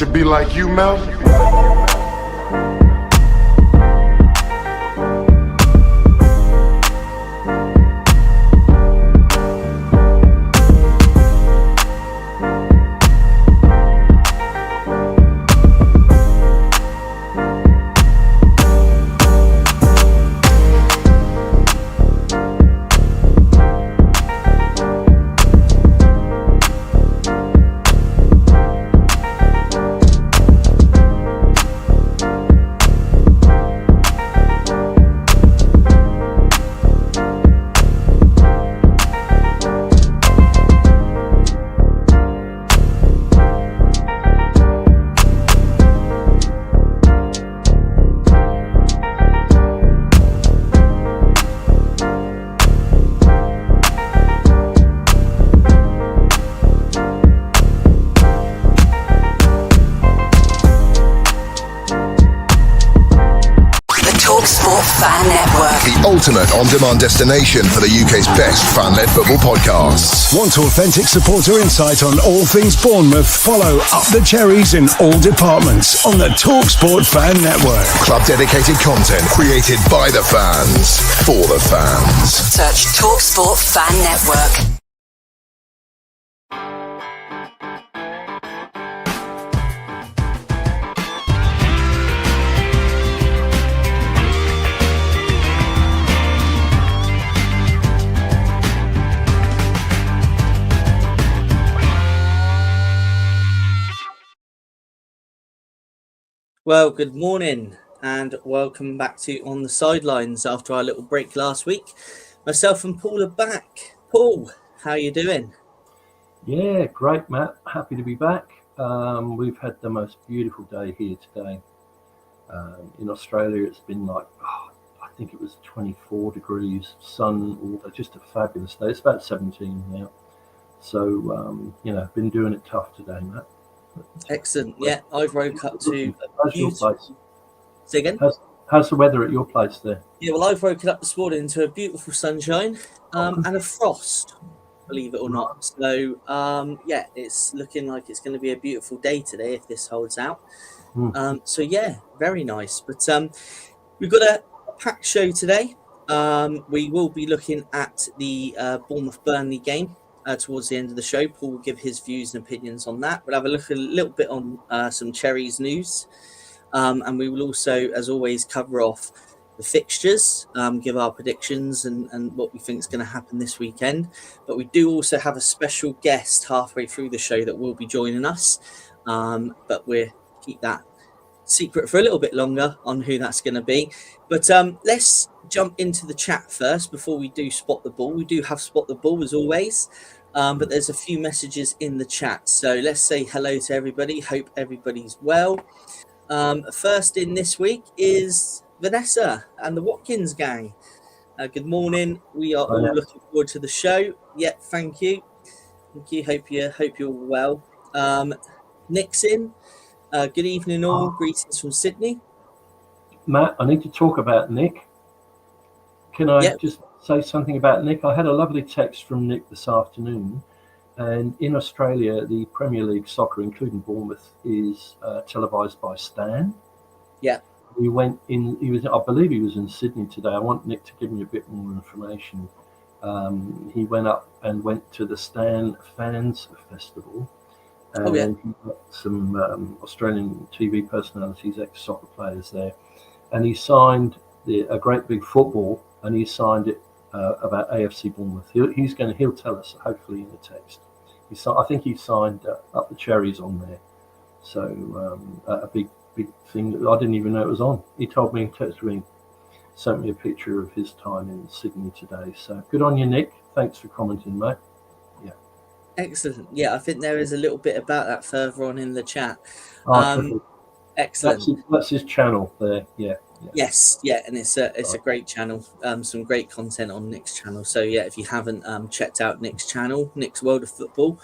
should be like you, Mel. Ultimate on-demand destination for the UK's best fan-led football podcasts. Want authentic supporter insight on all things Bournemouth? Follow Up the Cherries in all departments on the TalkSport Fan Network. Club-dedicated content created by the fans, for the fans. Search TalkSport Fan Network. Well, good morning and welcome back to On the Sidelines after our little break last week. Myself and Paul are back. Paul, how are you doing? Yeah, great, Matt. Happy to be back. We've had the most beautiful day here today. In Australia, it's been like, I think it was 24 degrees, sun, just a fabulous day. It's about 17 now. So, been doing it tough today, Matt. Excellent. Yeah, I've woke up to How's your place? Say again? How's the weather at your place there? Yeah, well, I've woken up this morning to a beautiful sunshine and a frost, believe it or not. So, it's looking like it's going to be a beautiful day today if this holds out. Very nice. But we've got a packed show today. We will be looking at the Bournemouth-Burnley game. Towards the end of the show, Paul will give his views and opinions on that. We'll have a look a little bit on some Cherries news. And we will also, as always, cover off the fixtures, give our predictions and what we think is going to happen this weekend. But we do also have a special guest halfway through the show that will be joining us. But we'll keep that secret for a little bit longer on who that's going to be. But let's jump into the chat first before we do Spot the Ball. We do have Spot the Ball as always, but there's a few messages in the chat. So let's say hello to everybody. Hope everybody's well. First in this week is Vanessa and the Watkins gang. Good morning. We are all looking forward to the show. Yeah, thank you. Thank you. Hope you're well. Nick's in. Good evening all. Greetings from Sydney. Matt, I need to talk about Nick. Can I just say something about Nick? I had a lovely text from Nick this afternoon, and in Australia, the Premier League soccer, including Bournemouth, is televised by Stan. Yeah. I believe he was in Sydney today. I want Nick to give me a bit more information. He went up and went to the Stan Fans Festival. And he got some Australian TV personalities, ex-soccer players there. And he signed a great big football, and he signed it about AFC Bournemouth. He'll tell us, hopefully, in the text. I think he signed Up the Cherries on there. So a big thing that I didn't even know it was on. He told me, texted me, sent me a picture of his time in Sydney today. So good on you, Nick. Thanks for commenting, mate. Excellent. Yeah, I think there is a little bit about that further on in the chat. Excellent. That's his channel there. Yeah. Yes. Yeah, and it's a great channel. Some great content on Nick's channel. So yeah, if you haven't checked out Nick's channel, Nick's World of Football,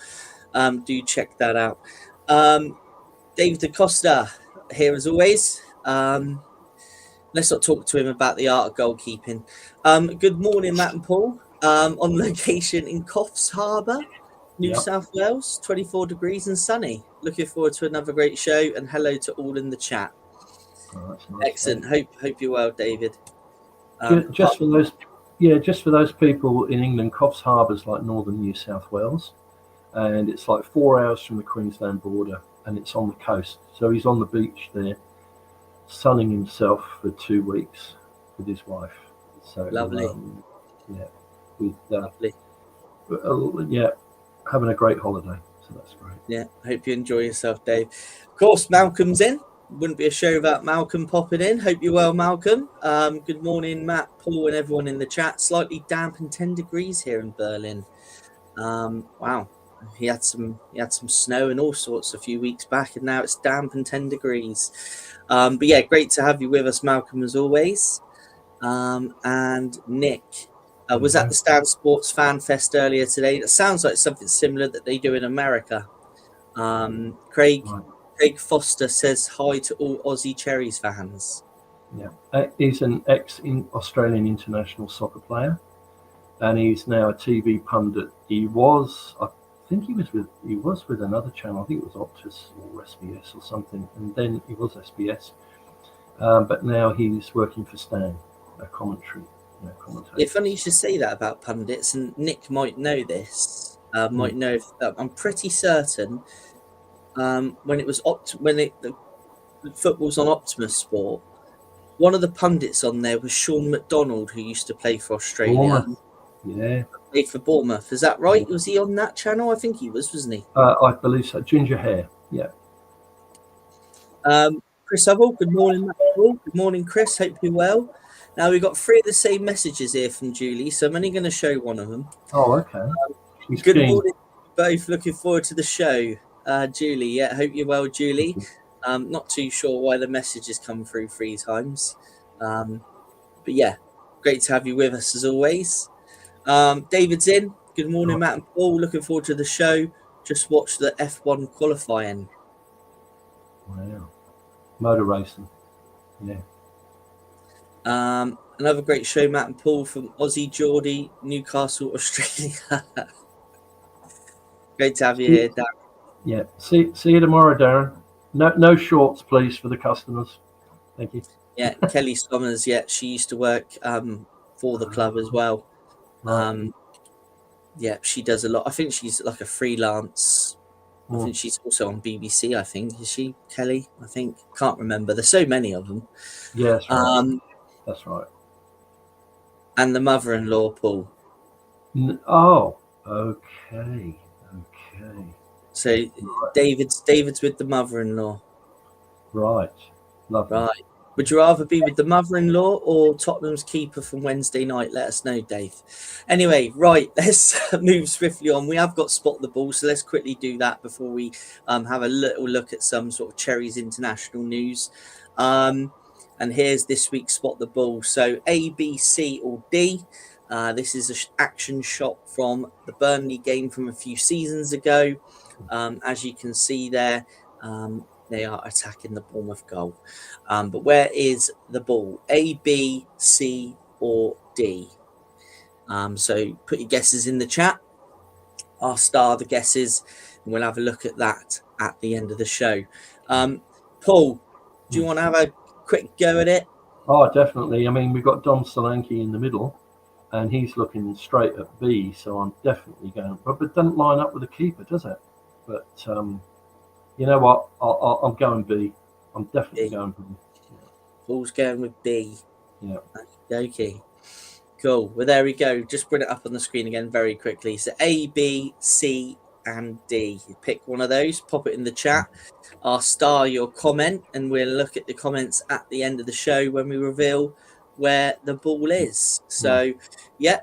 do check that out. David Acosta here as always. Let's not talk to him about the art of goalkeeping. Good morning, Matt and Paul. On location in Coffs Harbour. New South Wales, 24 degrees and sunny. Looking forward to another great show, and hello to all in the chat. Oh, that's nice. Excellent. Hope you're well, David. Just for those people in England, Coffs Harbour's like northern New South Wales, and it's like 4 hours from the Queensland border, and it's on the coast. So he's on the beach there, sunning himself for 2 weeks with his wife. So lovely. Lovely. Having a great holiday. So that's great. Yeah, hope you enjoy yourself, Dave. Of course, Malcolm's in. Wouldn't be a show without Malcolm popping in. Hope you're well, Malcolm. Good morning, Matt, Paul, and everyone in the chat. Slightly damp and 10 degrees here in Berlin. Wow, he had some snow and all sorts a few weeks back, and now it's damp and 10 degrees. But yeah, great to have you with us, Malcolm, as always. And Nick was at the Stan Sports Fan Fest earlier today. It sounds like something similar that they do in America. Craig Foster says hi to all Aussie Cherries fans. Yeah, he's an ex-Australian international soccer player, and he's now a TV pundit. He was with another channel. I think it was Optus or SBS or something, and then he was SBS. But now he's working for Stan, a commentator. Yeah, funny you should say that about pundits, and Nick might know this. Might know if I'm pretty certain. When it was the football's on Optimus Sport, one of the pundits on there was Sean McDonald, who used to play for Australia. Yeah, played for Bournemouth. Is that right? Was he on that channel? I think he was, wasn't he? I believe so. Ginger hair. Yeah. Chris Hubble, good morning, Matt. Good morning, Chris. Hope you're well. Now we've got 3 of the same messages here from Julie, so I'm only going to show one of them. Oh, okay. Good morning, both. Looking forward to the show. Julie, yeah, hope you're well, Julie. Not too sure why the message has come through 3 times. But yeah, great to have you with us as always. David's in. Good morning, Matt and Paul. Looking forward to the show. Just watched the F1 qualifying. Wow. Motor racing. Yeah. Another great show, Matt and Paul from Aussie Geordie, Newcastle, Australia. Great to have you here, Darren. Yeah. See you tomorrow, Darren. No shorts, please, for the customers. Thank you. Yeah, Kelly Sommers. Yeah, she used to work for the club as well. Yeah, she does a lot. I think she's like a freelance. I think she's also on BBC. I think is she Kelly? I think can't remember. There's so many of them. Yeah, that's right. That's right. And the mother-in-law, Paul. Oh, okay. So David's with the mother-in-law. Right. Lovely. Right. Would you rather be with the mother-in-law or Tottenham's keeper from Wednesday night? Let us know, Dave. Anyway, right, let's move swiftly on. We have got Spot the Ball, so let's quickly do that before we have a little look at some sort of Cherries international news. And here's this week's Spot the Ball. So A, B, C, or D. This is an action shot from the Burnley game from a few seasons ago. As you can see there, they are attacking the Bournemouth goal. But where is the ball? A, B, C, or D? So put your guesses in the chat. I'll star the guesses, and we'll have a look at that at the end of the show. Paul, do you want to have a quick go at it? Oh, definitely. I mean, we've got Dom Solanke in the middle, and he's looking straight at B, so I'm definitely going. But it doesn't line up with the keeper, does it? But you know what? I'm going B. I'm definitely going B. Yeah. Paul's going with B. Yeah. Okay. Cool. Well, there we go. Just bring it up on the screen again very quickly. So A, B, C, and D. You pick one of those, pop it in the chat. I'll star your comment, and we'll look at the comments at the end of the show when we reveal where the ball is. So, yeah,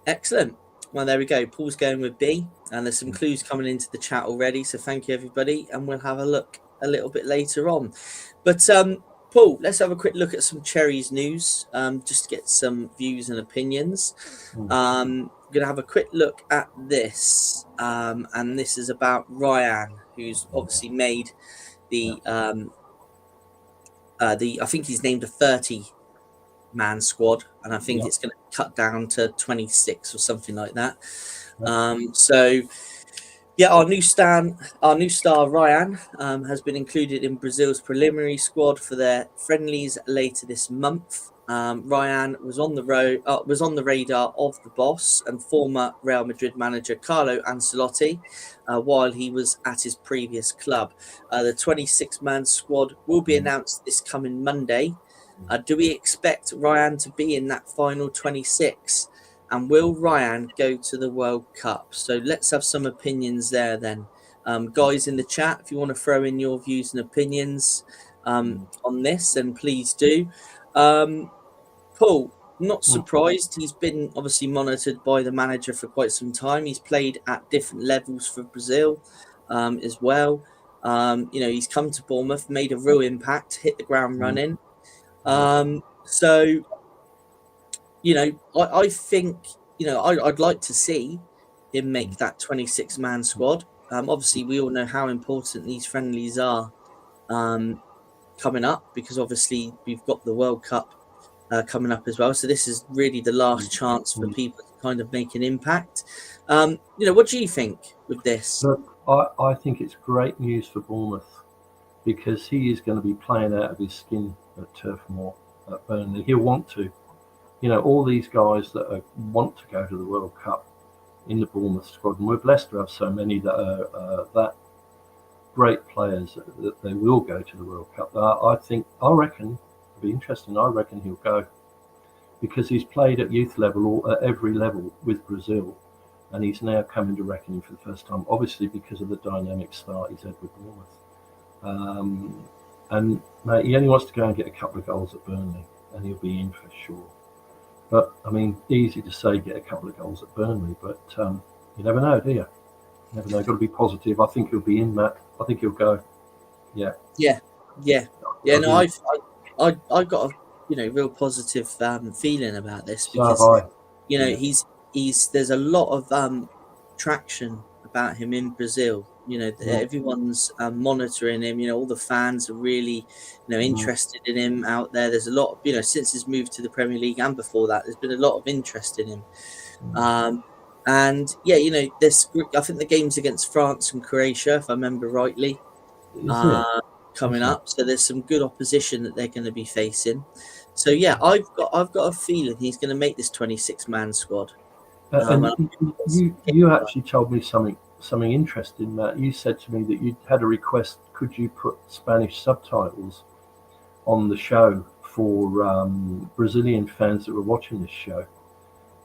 excellent. Well, there we go. Paul's going with B, and there's some clues coming into the chat already. So thank you, everybody, and we'll have a look a little bit later on. But Paul, let's have a quick look at some Cherries news, just to get some views and opinions. I'm going to have a quick look at this, and this is about Ryan, who's obviously made the I think he's named a 30-man squad, and I think it's going to cut down to 26 or something like that. So Yeah, our new star Ryan has been included in Brazil's preliminary squad for their friendlies later this month. Ryan was on the radar of the boss and former Real Madrid manager Carlo Ancelotti while he was at his previous club. The 26-man squad will be announced this coming Monday. Do we expect Ryan to be in that final 26? And will Ryan go to the World Cup? So let's have some opinions there then. Guys in the chat, if you want to throw in your views and opinions on this, then please do. Paul, not surprised. He's been obviously monitored by the manager for quite some time. He's played at different levels for Brazil as well. He's come to Bournemouth, made a real impact, hit the ground running. I think, I'd like to see him make that 26-man squad. Obviously, we all know how important these friendlies are coming up because obviously we've got the World Cup coming up as well. So this is really the last chance for people to kind of make an impact. What do you think with this? Look, I think it's great news for Bournemouth because he is going to be playing out of his skin at Turf Moor at Burnley. He'll want to. All these guys that want to go to the World Cup in the Bournemouth squad, and we're blessed to have so many that are that great players that they will go to the World Cup. I reckon it'll be interesting. I reckon he'll go because he's played at youth level or at every level with Brazil, and he's now coming to reckoning for the first time. Obviously, because of the dynamic start he's had with Bournemouth, and mate, he only wants to go and get a couple of goals at Burnley, and he'll be in for sure. But, easy to say get a couple of goals at Burnley, but you never know, do you? You never know. Got to be positive. I think he'll be in, Matt. I think he'll go. Yeah. No, I've got a real positive feeling about this because there's a lot of traction about him in Brazil. Everyone's monitoring him. All the fans are really, interested in him out there. There's a lot of, since his move to the Premier League and before that, there's been a lot of interest in him. I think the game's against France and Croatia, if I remember rightly, coming up. So there's some good opposition that they're going to be facing. So yeah, I've got a feeling he's going to make this 26-man squad. You actually told me something interesting, Matt. You said to me that you had a request. Could you put Spanish subtitles on the show for Brazilian fans that were watching this show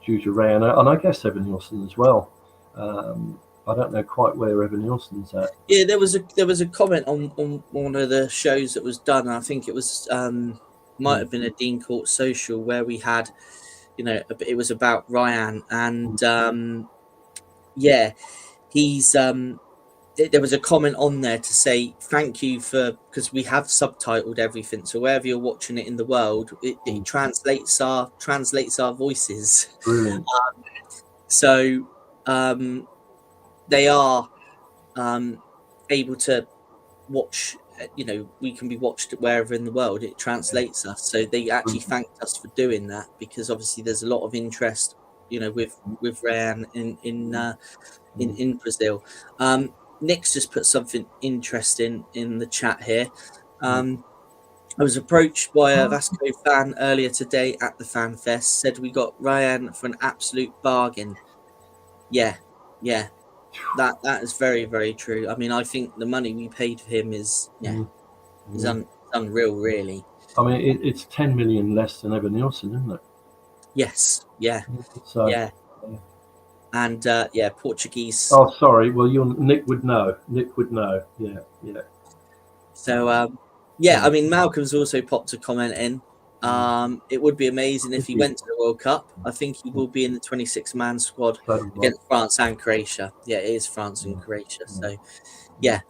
due to Ray and I guess Evan Nielsen as well? I don't know quite where Evan Nielsen's at. Yeah, there was a comment on one of the shows that was done. I think it was might have been a Dean Court social where we had, it was about Ryan and he's there was a comment on there to say thank you because we have subtitled everything, so wherever you're watching it in the world, it translates our voices. Brilliant. They are able to watch. We can be watched wherever in the world. It translates us, so they actually thanked us for doing that because obviously there's a lot of interest, with Ryan in Brazil. Nick's just put something interesting in the chat here. I was approached by a Vasco fan earlier today at the Fan Fest. Said we got Ryan for an absolute bargain. Yeah, that is very, very true. I think the money we paid for him is unreal, really. It's 10 million less than Evan Nielsen, isn't it? Yes, yeah. So, yeah. And Portuguese. Oh, sorry. Well, Nick would know. Yeah. So, Malcolm's also popped a comment in. It would be amazing if he went to the World Cup. I think he will be in the 26-man squad against France and Croatia. Yeah, it is France and Croatia. So, yeah.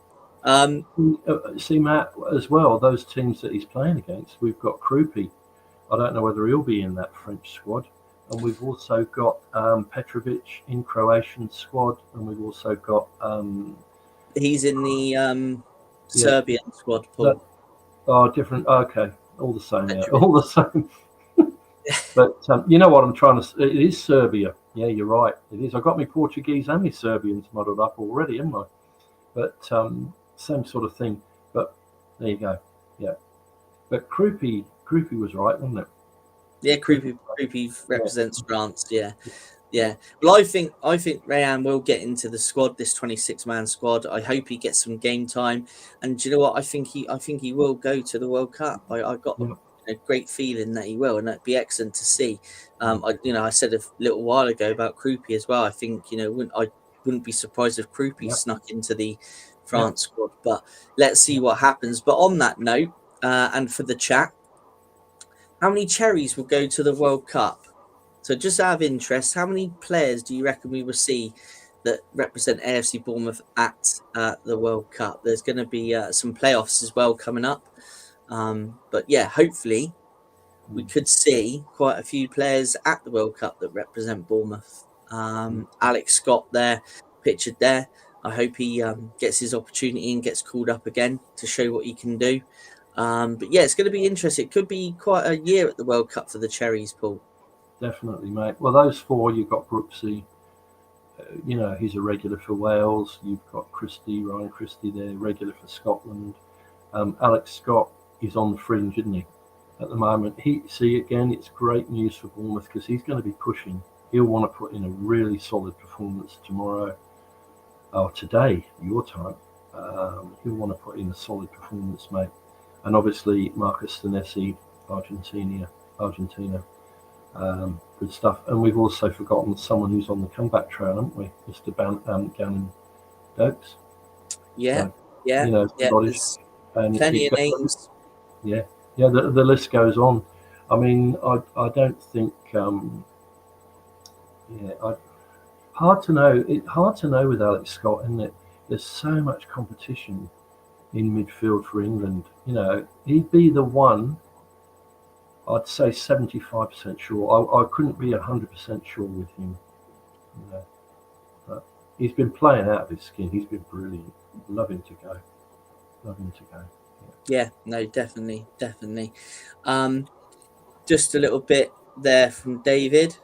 See, Matt, as well, those teams that he's playing against, we've got Krupi. I don't know whether he'll be in that French squad. And we've also got Petrovic in Croatian squad, and we've also got. He's in the Serbian squad, Paul. Different. Okay, all the same. Yeah, all the same. But you know what I'm trying to. It is Serbia. Yeah, you're right. It is. I got my Portuguese and my Serbians muddled up already, haven't I? But same sort of thing. But there you go. Yeah. But Krupi was right, wasn't it? Yeah, Krupi represents France. Yeah. Yeah. Well, I think Rayan will get into the squad, this 26-man squad. I hope he gets some game time. And do you know what? I think he will go to the World Cup. I got a great feeling that he will, and that'd be excellent to see. I said a little while ago about Krupi as well. I think, I wouldn't be surprised if Krupi snuck into the France squad. But let's see what happens. But on that note, and for the chat, how many cherries will go to the World Cup? So just out of interest, how many players do you reckon we will see that represent AFC Bournemouth at the World Cup? There's going to be some playoffs as well coming up. But yeah, hopefully we could see quite a few players at the World Cup that represent Bournemouth. Alex Scott there, pictured there. I hope he gets his opportunity and gets called up again to show what he can do. But yeah, it's going to be interesting. It could be quite a year at the World Cup for the Cherries, Paul. Definitely, mate. Well, those four, you've got Brooksy. He's a regular for Wales. You've got Ryan Christie there, regular for Scotland. Alex Scott is on the fringe, isn't he, at the moment? It's great news for Bournemouth because he's going to be pushing. He'll want to put in a really solid performance tomorrow, or today, your time. He'll want to put in a solid performance, mate. And obviously, Marcus Stanesi, Argentina. Good stuff. And we've also forgotten someone who's on the comeback trail, haven't we? Mr. Gannon Dokes. Yeah. There's plenty of names. Yeah. The list goes on. I mean, I don't think. Hard to know. It's hard to know with Alex Scott, isn't it? There's so much competition in midfield for England. He'd be the one. I'd say 75% sure. I couldn't be 100% sure with him. But he's been playing out of his skin. He's been brilliant. Love him to go. Yeah, no, definitely. Just a little bit there from David.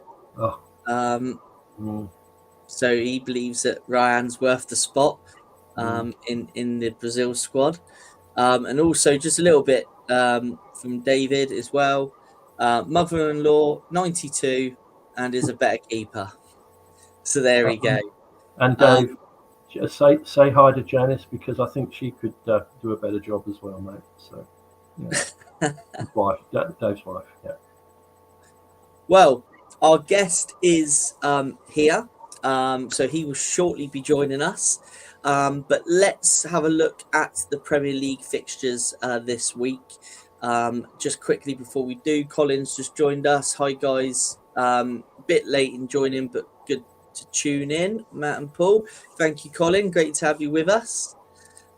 So he believes that Ryan's worth the spot in the Brazil squad. And also just a little bit from David as well. Mother-in-law, 92, and is a better keeper. So there we go. And Dave, say hi to Janice because I think she could do a better job as well, mate. So, his wife, Dave's wife, yeah. Well, our guest is here. So he will shortly be joining us. But let's have a look at the Premier League fixtures this week. Just quickly before we do, Colin's just joined us. Hi, guys. Bit late in joining, but good to tune in, Matt and Paul. Thank you, Colin. Great to have you with us.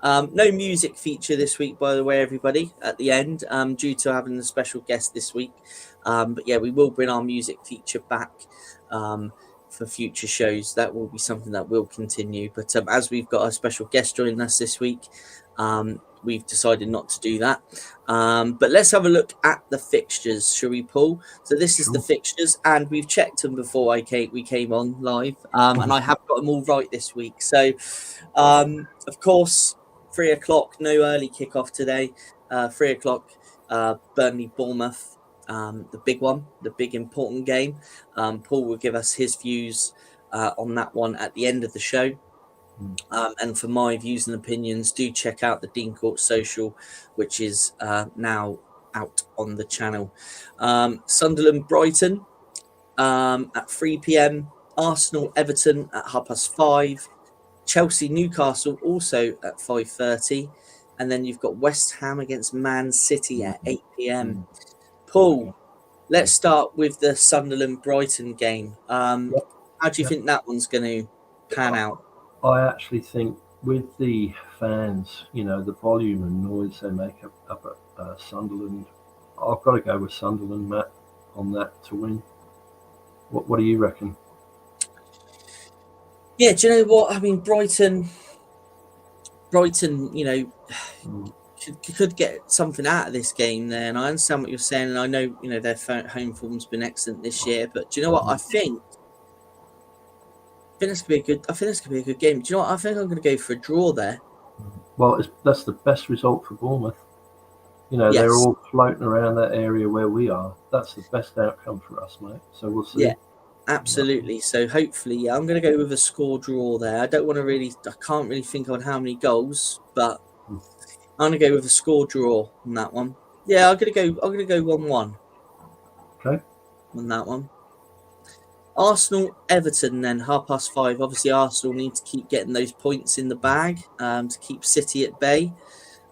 No music feature this week, by the way, everybody, at the end, due to having a special guest this week. But yeah, we will bring our music feature back for future shows. That will be something that will continue. But as we've got a special guest joining us this week, we've decided not to do that. But let's have a look at the fixtures, shall we, Paul? So this is the fixtures, and we've checked them before we came on live, and I have got them all right this week. So, of course, 3 o'clock, no early kickoff today. 3 o'clock, Burnley Bournemouth. The big one, the big important game. Paul will give us his views on that one at the end of the show. And for my views and opinions, do check out the Dean Court Social, which is now out on the channel. Sunderland Brighton at 3 p.m. Arsenal Everton at 5:30. Chelsea Newcastle also at 5:30. And then you've got West Ham against Man City at 8 p.m. Paul, let's start with the Sunderland Brighton game. How do you think that one's going to pan out? I actually think with the fans, the volume and noise they make up at Sunderland, I've got to go with Sunderland, Matt, on that to win. What do you reckon? Yeah, do you know what? I mean, Brighton, could get something out of this game there, and I understand what you're saying, and I know their home form's been excellent this year, but do you know what? I think think this could be a good. I think this could be a good game. Do you know what? I think I'm going to go for a draw there. Well, that's the best result for Bournemouth. You know, they're Yes. all floating around that area where we are. That's the best outcome for us, mate. So we'll see. Yeah, absolutely. So hopefully, I'm going to go with a score draw there. I don't want to really. I can't really think on how many goals, but I'm going to go with a score draw on that one. Yeah, I'm going to go 1-1. Okay. On that one. Arsenal, Everton, then 5:30. Obviously, Arsenal need to keep getting those points in the bag to keep City at bay.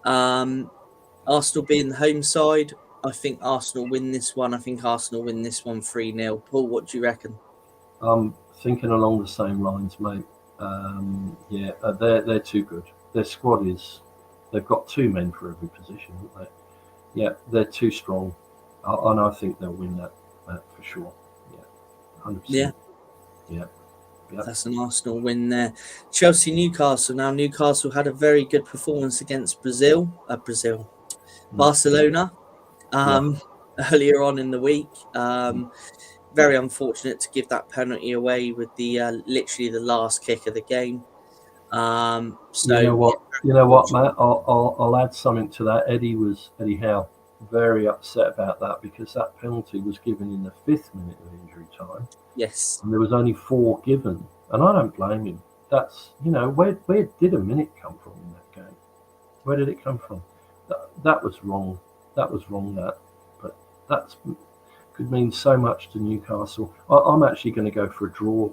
Arsenal being the home side, I think Arsenal win this one. I think Arsenal win this one 3-0. Paul, what do you reckon? I'm thinking along the same lines, mate. They're too good. Their squad they've got 2 men for every position, haven't they? Yeah, they're too strong, and I think they'll win that for sure. 100%. Yeah. That's an Arsenal win there. Chelsea, Newcastle. Now, Newcastle had a very good performance against Barcelona earlier on in the week. Very unfortunate to give that penalty away with the literally the last kick of the game. So you know what, Matt? I'll add something to that. Eddie Howe very upset about that because that penalty was given in the 5th minute of injury time. Yes. And there was only 4 given. And I don't blame him. That's, where did a minute come from in that game? Where did it come from? That was wrong. That was wrong, that. But that could mean so much to Newcastle. I'm actually going to go for a draw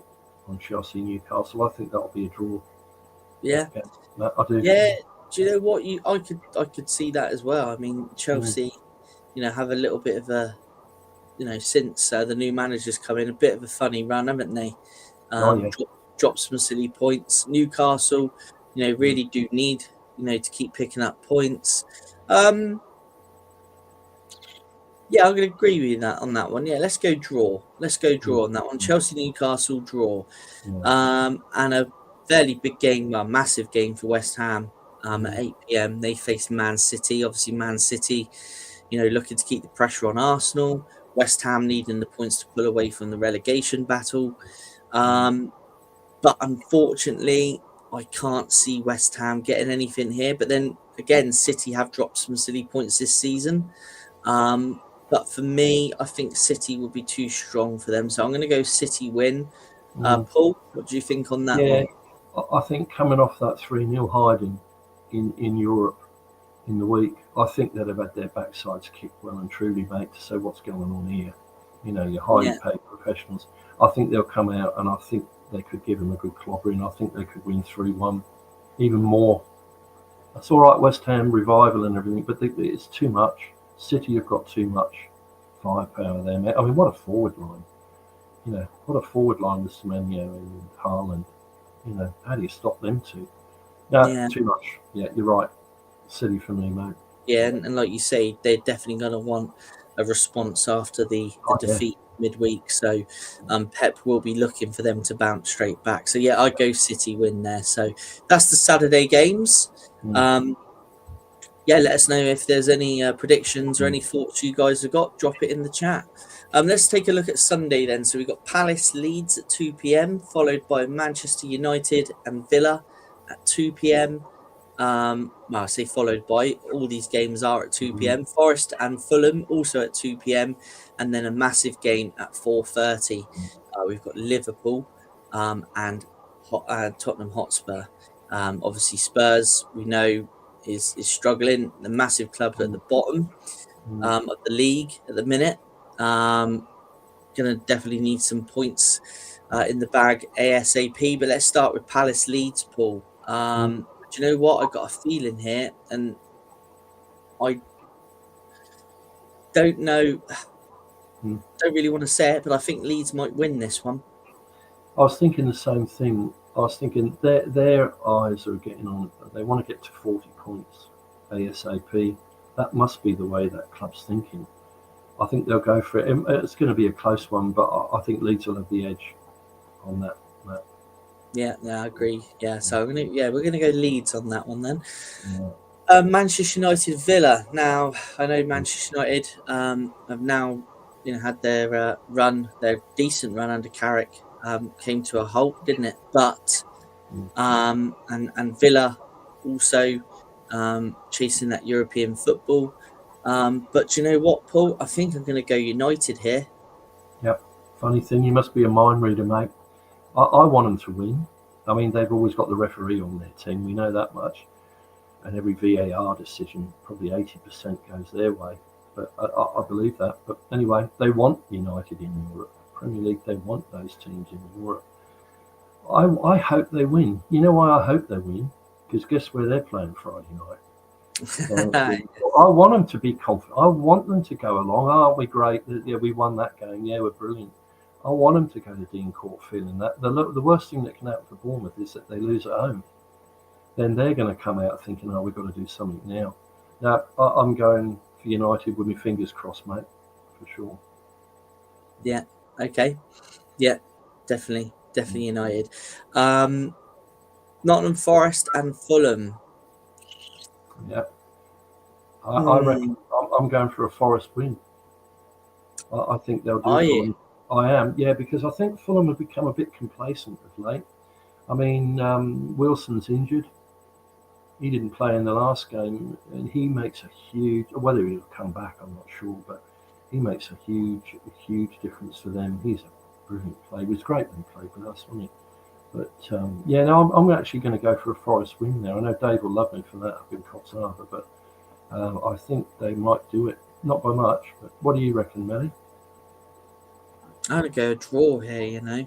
on Chelsea Newcastle. I think that'll be a draw. Yeah. I do. Yeah. Do you know what? I could see that as well. I mean, Chelsea, have a little bit of a, since the new manager's come in, a bit of a funny run, haven't they? Dropped some silly points. Newcastle, really do need, to keep picking up points. I'm going to agree with you on that one. Yeah, let's go draw. On that one. Chelsea Newcastle draw, and a fairly big game, massive game for West Ham. At 8 p.m. they face Man City. Obviously, Man City, looking to keep the pressure on Arsenal. West Ham needing the points to pull away from the relegation battle. But unfortunately, I can't see West Ham getting anything here. But then again, City have dropped some silly points this season. But for me, I think City will be too strong for them. So I'm going to go City win. Paul, what do you think on that one? I think coming off that 3-0 hiding in Europe in the week, I think they'd have had their backsides kicked well and truly, mate, to say what's going on here. Your highly paid professionals. I think they'll come out and I think they could give them a good clobbering. I think they could win 3-1, even more. That's all right, West Ham revival and everything, but it's too much. City have got too much firepower there, mate. I mean, what a forward line. What a forward line with Semenyo and Haaland. How do you stop them two? No, too much. Yeah, you're right. City for me, mate. Yeah, and like you say, they're definitely going to want a response after the defeat midweek. So Pep will be looking for them to bounce straight back. So, yeah, I'd go City win there. So that's the Saturday games. Let us know if there's any predictions or any thoughts you guys have got. Drop it in the chat. Let's take a look at Sunday then. So we've got Palace Leeds at 2 p.m, followed by Manchester United and Villa at 2 p.m. I say followed by. All these games are at 2 p.m. Forest and Fulham also at 2 p.m. And then a massive game at 4:30. We've got Liverpool and Tottenham Hotspur. Obviously Spurs, we know, is struggling. The massive club at the bottom of the league at the minute. Gonna definitely need some points in the bag ASAP. But let's start with Palace Leeds, Paul. Do you know what? I've got a feeling here, and I don't know. Don't really want to say it, but I think Leeds might win this one. I was thinking the same thing. I was thinking their eyes are getting on. They want to get to 40 points ASAP. That must be the way that club's thinking. I think they'll go for it. It's going to be a close one, but I think Leeds will have the edge on that. Yeah, I agree. Yeah, so we're gonna go Leeds on that one then. Manchester United Villa. Now I know Manchester United have now had their decent run under Carrick. came to a halt, didn't it? But and Villa also chasing that European football. But do you know what, Paul? I think I'm going to go United here. Yep. Funny thing, you must be a mind reader, mate. I want them to win. I mean, they've always got the referee on their team. We know that much. And every VAR decision, probably 80% goes their way. But I believe that. But anyway, they want United in Europe. Premier League, they want those teams in Europe. I hope they win. You know why I hope they win? Because guess where they're playing Friday night? I want them to be confident. I want them to go along. Oh, we're great. Yeah, we won that game. Yeah, we're brilliant. I want them to go to Dean Court feeling that. The worst thing that can happen for Bournemouth is that they lose at home. Then they're going to come out thinking, oh, we've got to do something now. Now, I'm going for United with my fingers crossed, mate, for sure. Yeah, okay. Yeah, definitely United. Nottingham Forest and Fulham. Yeah. I reckon I'm going for a Forest win. I think they'll do Are it. you? I am, yeah, because I think Fulham have become a bit complacent of late. I mean, Wilson's injured. He didn't play in the last game, and he makes a huge. Whether he'll come back, I'm not sure, but he makes a huge difference for them. He's a brilliant player. He was great when he played with us, wasn't he? But yeah, no, I'm actually going to go for a Forest win there. I know Dave will love me for that up in Cox Harbour, but I think they might do it. Not by much, but what do you reckon, Melly? I'm going to go a draw here, you know.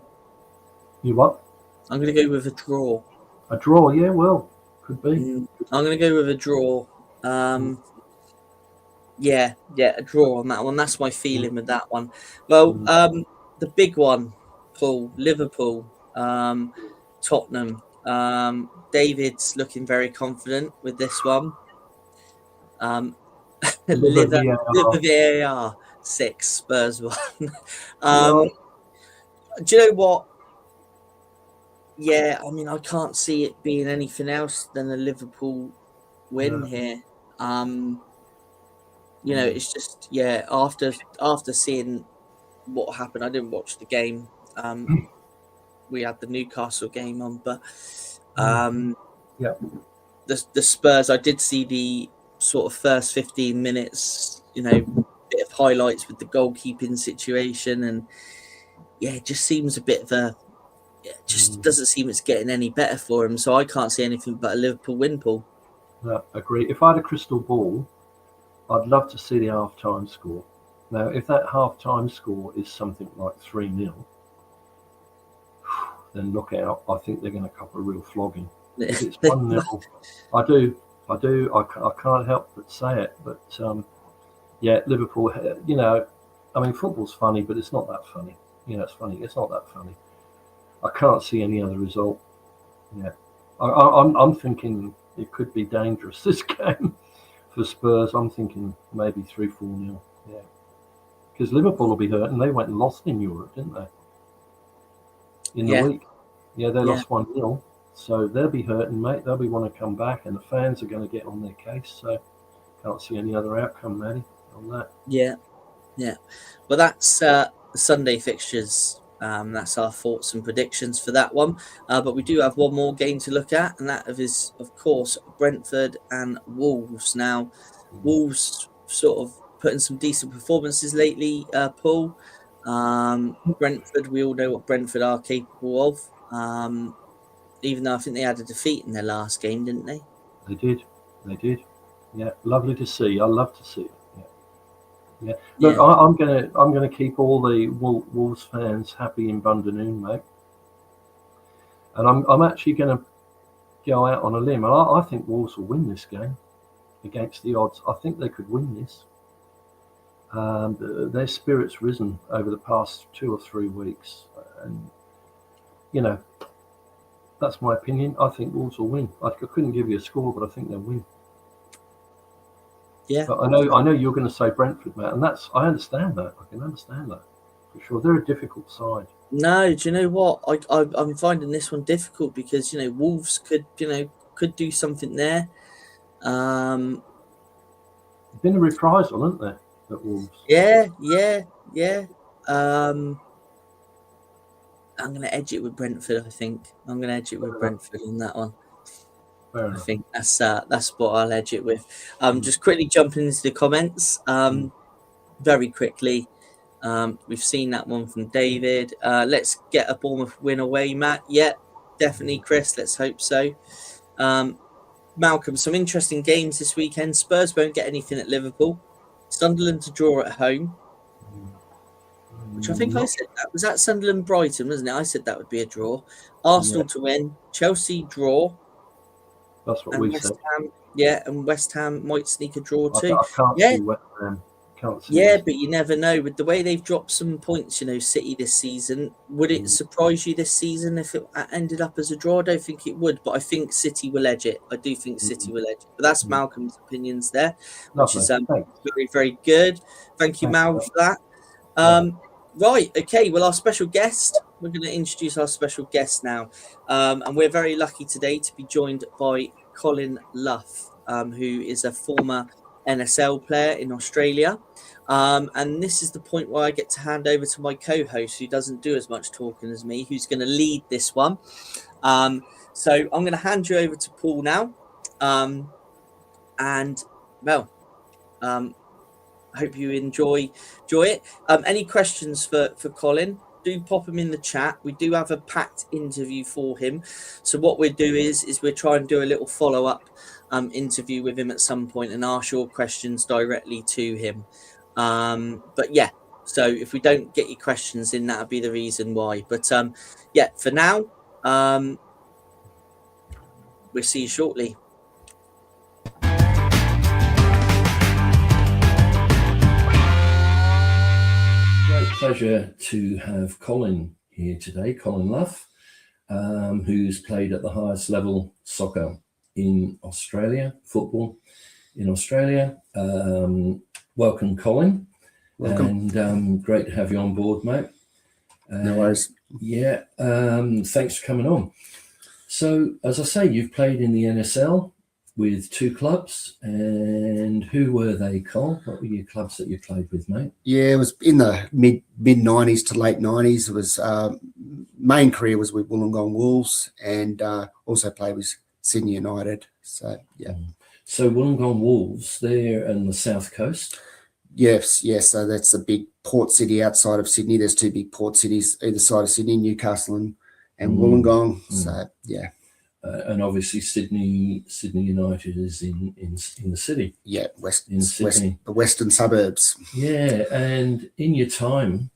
You what? I'm going to go with a draw. A draw, yeah, well, could be. I'm going to go with a draw. Yeah, a draw on that one. That's my feeling with that one. Well, the big one, Paul, Liverpool, Tottenham. David's looking very confident with this one. Liver VAR 6, Spurs 1. Do you know what? Yeah, I mean, I can't see it being anything else than a Liverpool win here. You know, it's just, yeah, after seeing what happened, I didn't watch the game. We had the Newcastle game on, but the Spurs, I did see the sort of first 15 minutes, you know, bit of highlights with the goalkeeping situation, and yeah, it just seems a bit of a, it just doesn't seem it's getting any better for him. So I can't see anything but a Liverpool win, Paul. Yeah, agree. If I had a crystal ball, I'd love to see the half-time score. Now, if that half-time score is something like 3-0, then look out. I think they're going to cop a real flogging. If it's 1-0, I do. I can't help but say it. But, yeah, Liverpool, you know, I mean, football's funny, but it's not that funny. You know, it's funny. It's not that funny. I can't see any other result. Yeah. I'm thinking it could be dangerous, this game. For Spurs, I'm thinking maybe 3-4-0. Yeah, because Liverpool will be hurt, and they went and lost in Europe, didn't they? In the week, yeah, they lost 1-0, so they'll be hurting, mate. They'll be want to come back, and the fans are going to get on their case. So, can't see any other outcome, Matty, on that. Yeah. Well, that's the Sunday fixtures. That's our thoughts and predictions for that one. But we do have one more game to look at, and that is, of course, Brentford and Wolves. Now, Wolves sort of putting some decent performances lately, Paul. Brentford, we all know what Brentford are capable of. Even though I think they had a defeat in their last game, didn't they? They did. Yeah, lovely to see. I love to see it. Yeah. Look, yeah. I'm gonna keep all the Wolves fans happy in Bundoon, mate. And I'm actually gonna go out on a limb. I think Wolves will win this game against the odds. I think they could win this. Their spirit's risen over the past 2 or 3 weeks, and you know, that's my opinion. I think Wolves will win. I couldn't give you a score, but I think they'll win. Yeah, but I know you're going to say Brentford, Matt, and I understand that. I can understand that for sure. They're a difficult side. No, do you know what? I'm finding this one difficult because, you know, Wolves could do something there. They've been a reprisal, haven't they, at Wolves? Yeah. I'm going to edge it with Brentford. I think I'm going to edge it with Brentford on that one. I think that's what I'll edge it with. Just quickly jumping into the comments. Very quickly. We've seen that one from David. Let's get a Bournemouth win away, Matt. Yeah, definitely, Chris. Let's hope so. Malcolm, some interesting games this weekend. Spurs won't get anything at Liverpool. Sunderland to draw at home, which I think I said that. Was that Sunderland Brighton, wasn't it? I said that would be a draw. Arsenal to win. Chelsea draw. That's what we said. And West Ham might sneak a draw too. I can't see West Ham. But you never know. With the way they've dropped some points, City this season, would it surprise you this season if it ended up as a draw? I don't think it would, but I think City will edge it. I do think City will edge it. But that's Malcolm's opinions there, which is very, very good. Thank you, Mal, for that. Right, okay. Well, our special guest, we're going to introduce our special guest now. And we're very lucky today to be joined by Colin Luff, who is a former NSL player in Australia. And this is the point where I get to hand over to my co-host, who doesn't do as much talking as me, who's going to lead this one. So I'm going to hand you over to Paul now. I hope you enjoy it. Any questions for Colin? Do pop them in the chat. We do have a packed interview for him. So what we'll do is we'll try and do a little follow-up interview with him at some point and ask your questions directly to him. But yeah, so if we don't get your questions in, that'll be the reason why. But yeah, for now, we'll see you shortly. Pleasure to have Colin here today, Colin Luff, who's played at the highest level soccer in Australia, football in Australia. Welcome, Colin. Welcome. And great to have you on board, mate. No worries. Yeah, thanks for coming on. So, as I say, you've played in the NSL with 2 clubs, and who were they, Col? What were your clubs that you played with, mate? Yeah, it was in the mid 90s to late 90s. It was main career was with Wollongong Wolves, and also played with Sydney United. So yeah. So Wollongong Wolves, they're on the south coast. Yes. So that's a big port city outside of Sydney. There's 2 big port cities either side of Sydney, Newcastle and Wollongong. So yeah. And obviously Sydney United is in the city. Yeah, the western suburbs. Yeah, and in your time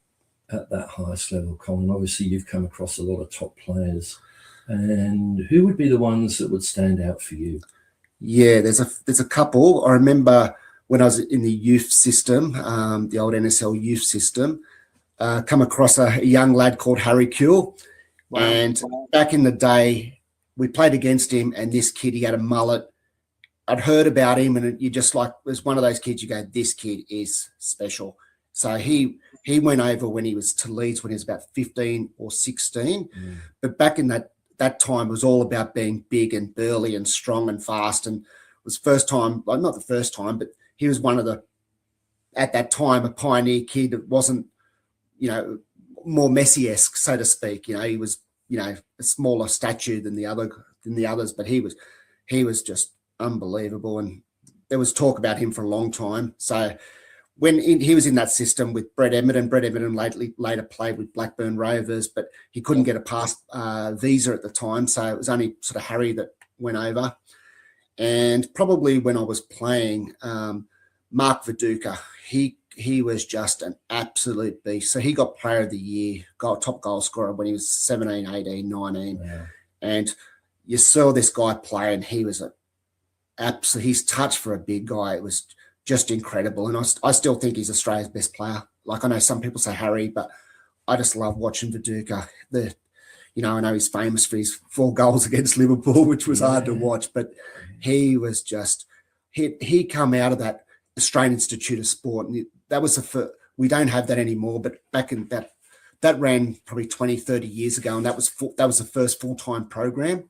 at that highest level, Colin, obviously you've come across a lot of top players. And who would be the ones that would stand out for you? Yeah, there's a couple. I remember when I was in the youth system, the old NSL youth system, come across a young lad called Harry Kuehl. Wow. And back in the day, we played against him, and this kid, he had a mullet. I'd heard about him, and you just like, it was one of those kids you go, this kid is special. So he went over when he was to Leeds when he was about 15 or 16. But back in that time, it was all about being big and burly and strong and fast. And it was first time, well, not the first time, but he was one of the, at that time, a pioneer kid that wasn't, more Messi-esque, so to speak. He was, a smaller stature than the others, but he was just unbelievable. And there was talk about him for a long time. So when he was in that system with Brett Edmonton later played with Blackburn Rovers, but he couldn't get a pass visa at the time. So it was only sort of Harry that went over. And probably when I was playing, Mark Viduka, he was just an absolute beast. So he got player of the year, top goal scorer when he was 17, 18, 19. Yeah. And you saw this guy play, and he was his touch for a big guy, it was just incredible. And I still think he's Australia's best player. Like, I know some people say Harry, but I just love watching Viduka. I know he's famous for his 4 goals against Liverpool, which was hard to watch, but he was just, he come out of that Australian Institute of Sport, and that was we don't have that anymore, but back in that ran probably 20, 30 years ago, and that was the first full-time program.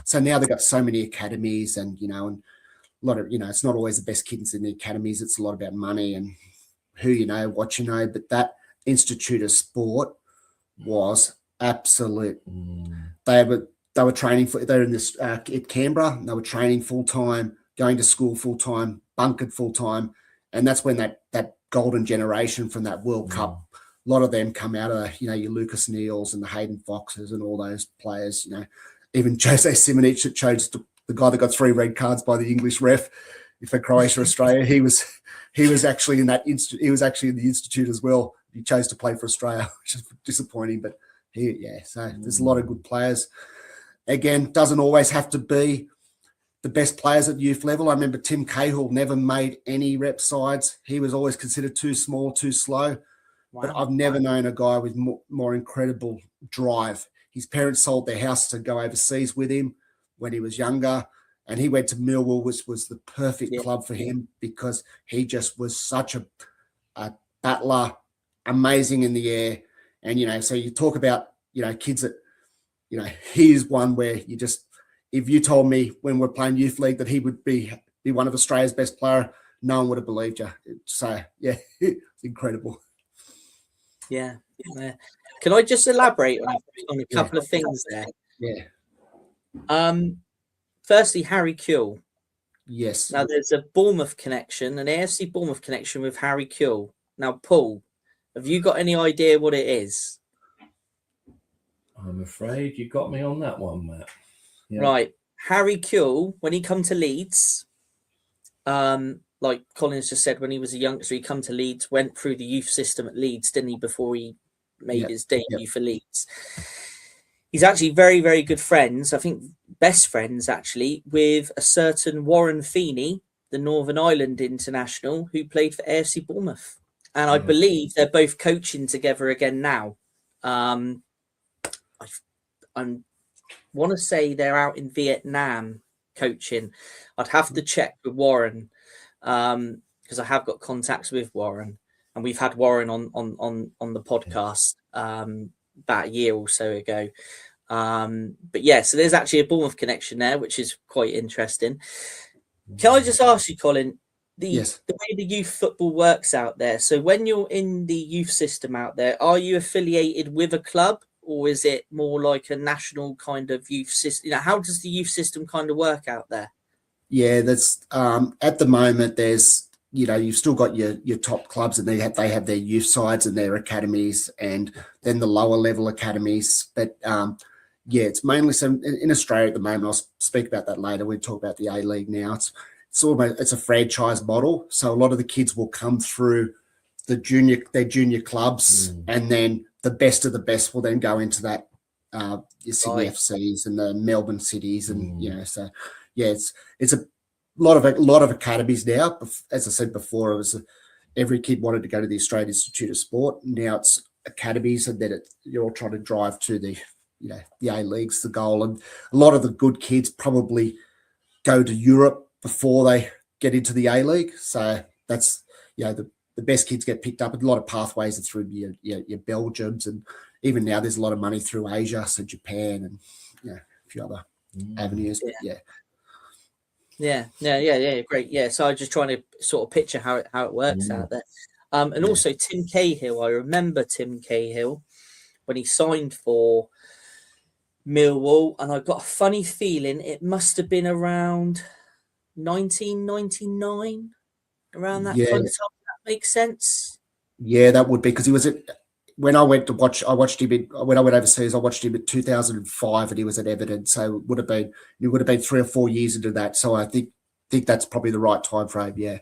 So now they've got so many academies, and and a lot of it's not always the best kids in the academies. It's a lot about money and who what but that Institute of Sport was Absolute. They were training they're in this at Canberra. They were training full time, going to school full time, bunkered full time, and that's when that golden generation from that World Cup. A lot of them come out of your Lucas Neals and the Hayden Foxes and all those players. Even Jose Simonic that chose the guy that got 3 red cards by the English ref for Croatia Australia. He was actually in that he was actually in the institute as well. He chose to play for Australia, which is disappointing, but. So there's a lot of good players. Again, doesn't always have to be the best players at youth level. I remember Tim Cahill never made any rep sides. He was always considered too small, too slow. Wow. But I've never known a guy with more incredible drive. His parents sold their house to go overseas with him when he was younger, and he went to Millwall, which was the perfect club for him because he just was such a battler, amazing in the air. And, so you talk about, kids that, he is one where you just, if you told me when we're playing youth league that he would be one of Australia's best player, no one would have believed you. So, yeah, it's incredible. Yeah. Can I just elaborate on a couple of things there? Yeah. Firstly, Harry Kewell. Yes. Now, there's a Bournemouth connection, an AFC Bournemouth connection with Harry Kewell. Now, Paul, have you got any idea what it is? I'm afraid you got me on that one, Matt. Yeah. Right. Harry Kewell, when he come to Leeds, like Collins just said, when he was a youngster, he come to Leeds, went through the youth system at Leeds, didn't he, before he made his debut for Leeds. He's actually very, very good friends, I think best friends actually, with a certain Warren Feeney, the Northern Ireland international, who played for AFC Bournemouth. And I believe they're both coaching together again now. I want to say they're out in Vietnam coaching. I'd have to check with Warren because I have got contacts with Warren, and we've had Warren on the podcast about a year or so ago. But yeah, so there's actually a Bournemouth connection there, which is quite interesting. Can I just ask you, Colin? The way the youth football works out there. So when you're in the youth system out there, are you affiliated with a club, or is it more like a national kind of youth system? How does the youth system kind of work out there? Yeah, that's at the moment there's you've still got your top clubs, and they have their youth sides and their academies, and then the lower level academies. But it's mainly in Australia at the moment. I'll speak about that later. We'll talk about the A League now. It's a franchise model, so a lot of the kids will come through their junior clubs, and then the best of the best will then go into that your Sydney FCs and the Melbourne Cities, and it's a lot of academies now. As I said before, it was every kid wanted to go to the Australian Institute of Sport. Now it's academies, and then you're all trying to drive to the the A League's the goal, and a lot of the good kids probably go to Europe before they get into the A League. So that's, the best kids get picked up. A lot of pathways are through your Belgiums, and even now there's a lot of money through Asia, so Japan and a few other avenues. But great. Yeah, so I'm just trying to sort of picture how it works out there. And also Tim Cahill. I remember Tim Cahill when he signed for Millwall, and I got a funny feeling it must have been around 1999, around that kind of time. That makes sense. Yeah, that would be, because he was when I went to watch. I watched him when I went overseas. I watched him in 2005, and he was at Everton. So it would have been 3 or 4 years into that. So I think that's probably the right time frame. Yeah.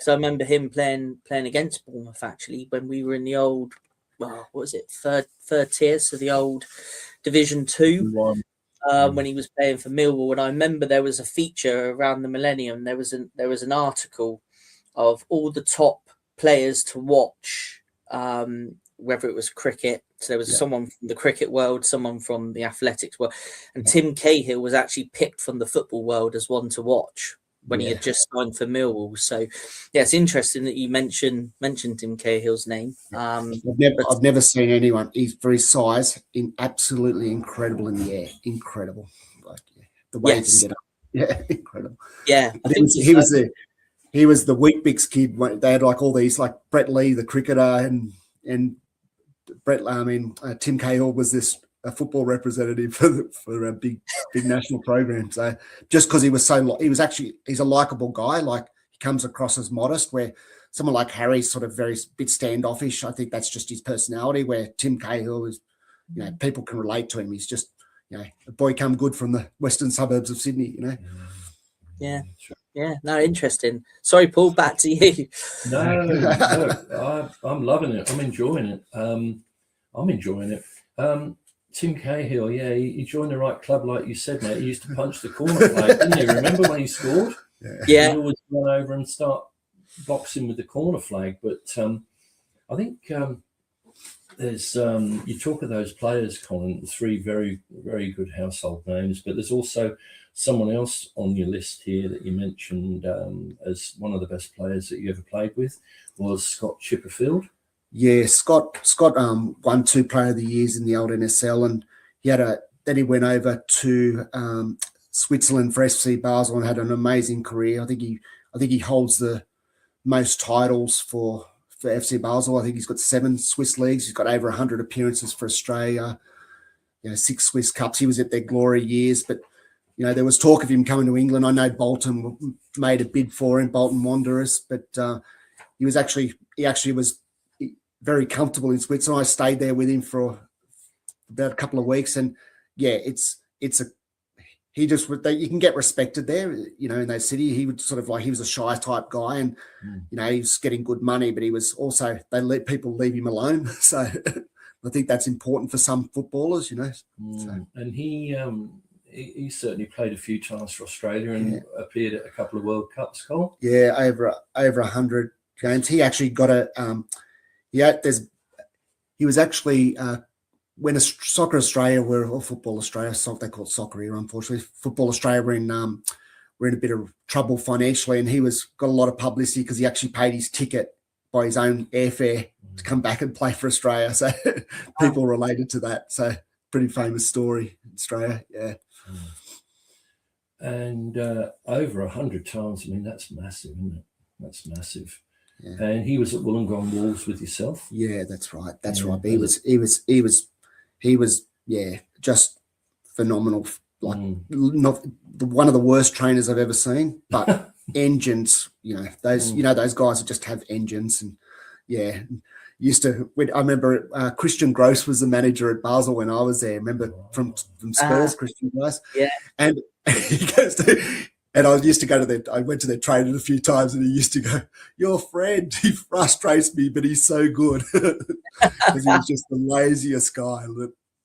So I remember him playing against Bournemouth actually when we were in the old, what was it, third tier, so the old Division 2. When he was playing for Millwall, and I remember there was a feature around the millennium. There was an article of all the top players to watch, whether it was cricket. So there was someone from the cricket world, someone from the athletics world, and Tim Cahill was actually picked from the football world as one to watch when he had just signed for Millwall. So it's interesting that you mentioned Tim Cahill's name. I've never seen anyone. He's for his size, absolutely incredible in the air. Incredible, the way he can get up. Yeah, incredible. Yeah, he was the Weet-Bix kid. They had like all these, like Brett Lee, the cricketer, and Tim Cahill was this a football representative for a big national program. So just because he was he's a likable guy. Like, he comes across as modest, where someone like Harry's sort of bit standoffish. I think that's just his personality, where Tim Cahill is, people can relate to him. He's just, a boy come good from the western suburbs of Sydney, Yeah. Yeah. No, interesting. Sorry, Paul, back to you. No, I'm loving it. I'm enjoying it. Tim Cahill, he joined the right club, like you said, mate. He used to punch the corner flag, didn't you? Remember when he scored? Yeah. He always run over and start boxing with the corner flag. But I think there's you talk of those players, Colin, 3 very, very good household names, but there's also someone else on your list here that you mentioned as one of the best players that you ever played with was Scott Chipperfield. Yeah, Scott won 2 Player of the Years in the old NSL, and then he went over to Switzerland for FC Basel and had an amazing career. I think he holds the most titles for FC Basel. I think he's got 7 Swiss leagues. He's got over 100 appearances for Australia. 6 Swiss Cups. He was at their glory years, but there was talk of him coming to England. I know Bolton made a bid for him, Bolton Wanderers, but he actually was very comfortable in Switzerland. I stayed there with him for about a couple of weeks, and you can get respected there, in that city. He would he was a shy type guy, and he was getting good money, but he was also, they let people leave him alone. So I think that's important for some footballers, So. And he certainly played a few times for Australia and appeared at a couple of World Cups, Cole. Yeah, over 100 games. He actually got he was actually when Soccer Australia or Football Australia, they call it soccer here, unfortunately. Football Australia were in a bit of trouble financially, and he got a lot of publicity because he actually paid his ticket by his own airfare to come back and play for Australia. So people related to that. So pretty famous story in Australia. Yeah. And over 100 times. I mean, that's massive, isn't it? That's massive. Yeah. And he was at Wollongong Wolves with yourself. Yeah, that's right. That's right. But he was just phenomenal. Like not one of the worst trainers I've ever seen, but engines. Those guys that just have engines, and I remember Christian Gross was the manager at Basel when I was there. Remember from Spurs, Christian Gross. Yeah, and he goes to. And I went to their training a few times, and he used to go, "Your friend, he frustrates me, but he's so good." Because he was just the laziest guy.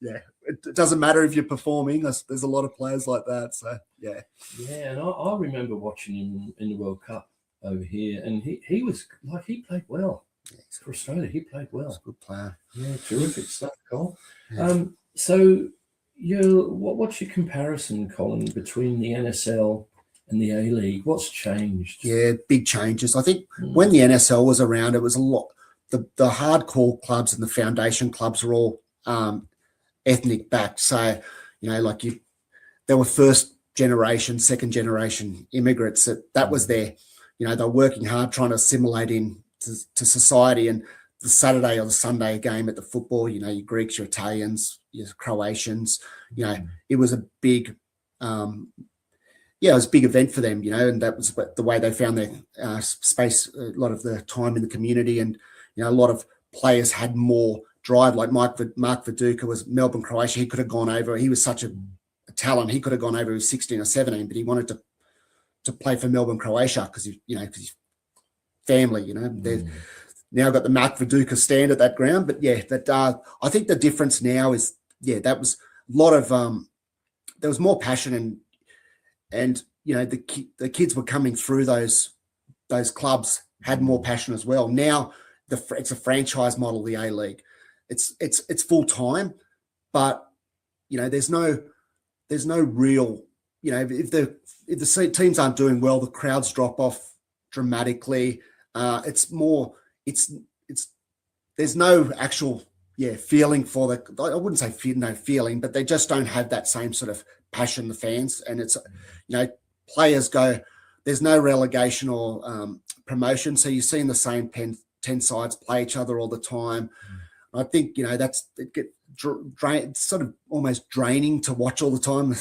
It doesn't matter if you're performing. There's a lot of players like that. So, yeah. Yeah, and I remember watching him in the World Cup over here, and he was like, he played well. Yeah, for Australia, he played well. He's a good player. Yeah, terrific stuff, Cole. Yeah. So, what's your comparison, Colin, between the NSL and the A-League? What's changed? Yeah, big changes. I think when the NSL was around, it was a lot. The hardcore clubs and the foundation clubs were all ethnic backed. So, there were first generation, second generation immigrants that was their, they're working hard trying to assimilate to society. And the Saturday or the Sunday game at the football, your Greeks, your Italians, your Croatians, it was a big it was a big event for them, and that was the way they found their space a lot of the time in the community. And, a lot of players had more drive, like Mark Viduka was Melbourne, Croatia. He could have gone over. He was such a talent. He could have gone over. He was 16 or 17, but he wanted to play for Melbourne, Croatia because his family, They've now got the Mark Viduka stand at that ground. But, I think the difference now is, that was a lot of there was more passion and the kids were coming through those clubs had more passion as well. Now it's a franchise model, the A-League. It's full time, but there's no real if the teams aren't doing well, the crowds drop off dramatically. It's there's no actual feeling for I wouldn't say no feeling, but they just don't have that same sort of passion, the fans. And it's players go, there's no relegation or promotion, so you're seeing the same 10 sides play each other all the time. I think, it's sort of almost draining to watch all the time.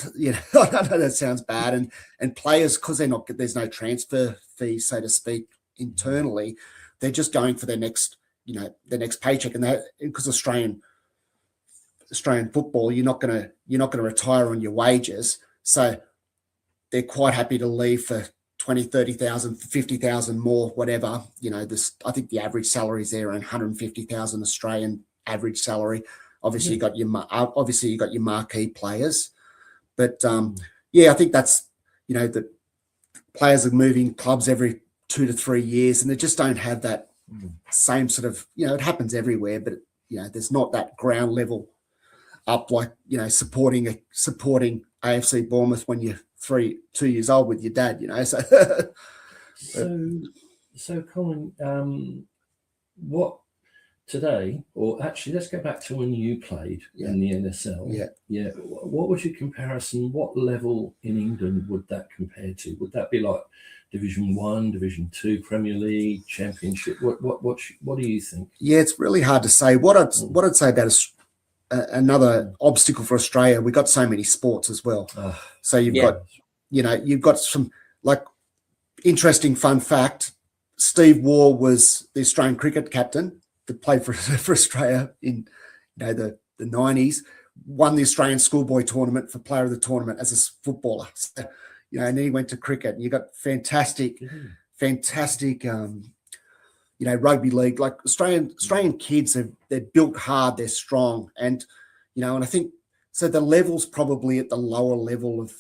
I know that sounds bad. And players, because there's no transfer fee, so to speak, internally, they're just going for their next paycheck. And because Australian football, you're not going to retire on your wages. So they're quite happy to leave for 20, 30,000, 50,000 more, whatever. I think the average salary is there around 150,000 Australian average salary. Obviously, you got your marquee players, but I think that's the players are moving clubs every 2 to 3 years, and they just don't have that same sort of it happens everywhere, but there's not that ground level up like supporting AFC Bournemouth when you're 2 years old with your dad. So Colin, what today, or actually let's go back to when you played in the NSL. Yeah. What was your comparison? What level in England would that compare to? Would that be like Division 1, Division 2, Premier League, Championship? What do you think? Yeah, it's really hard to say. What I'd say about another obstacle for Australia, we got so many sports as well. So you've got some like interesting fun fact. Steve Waugh was the Australian cricket captain that played for Australia in the 90s, won the Australian schoolboy tournament for player of the tournament as a footballer. So, and then he went to cricket, and you got fantastic, rugby league. Like Australian kids, they're built hard, they're strong, and and I think so. The level's probably at the lower level of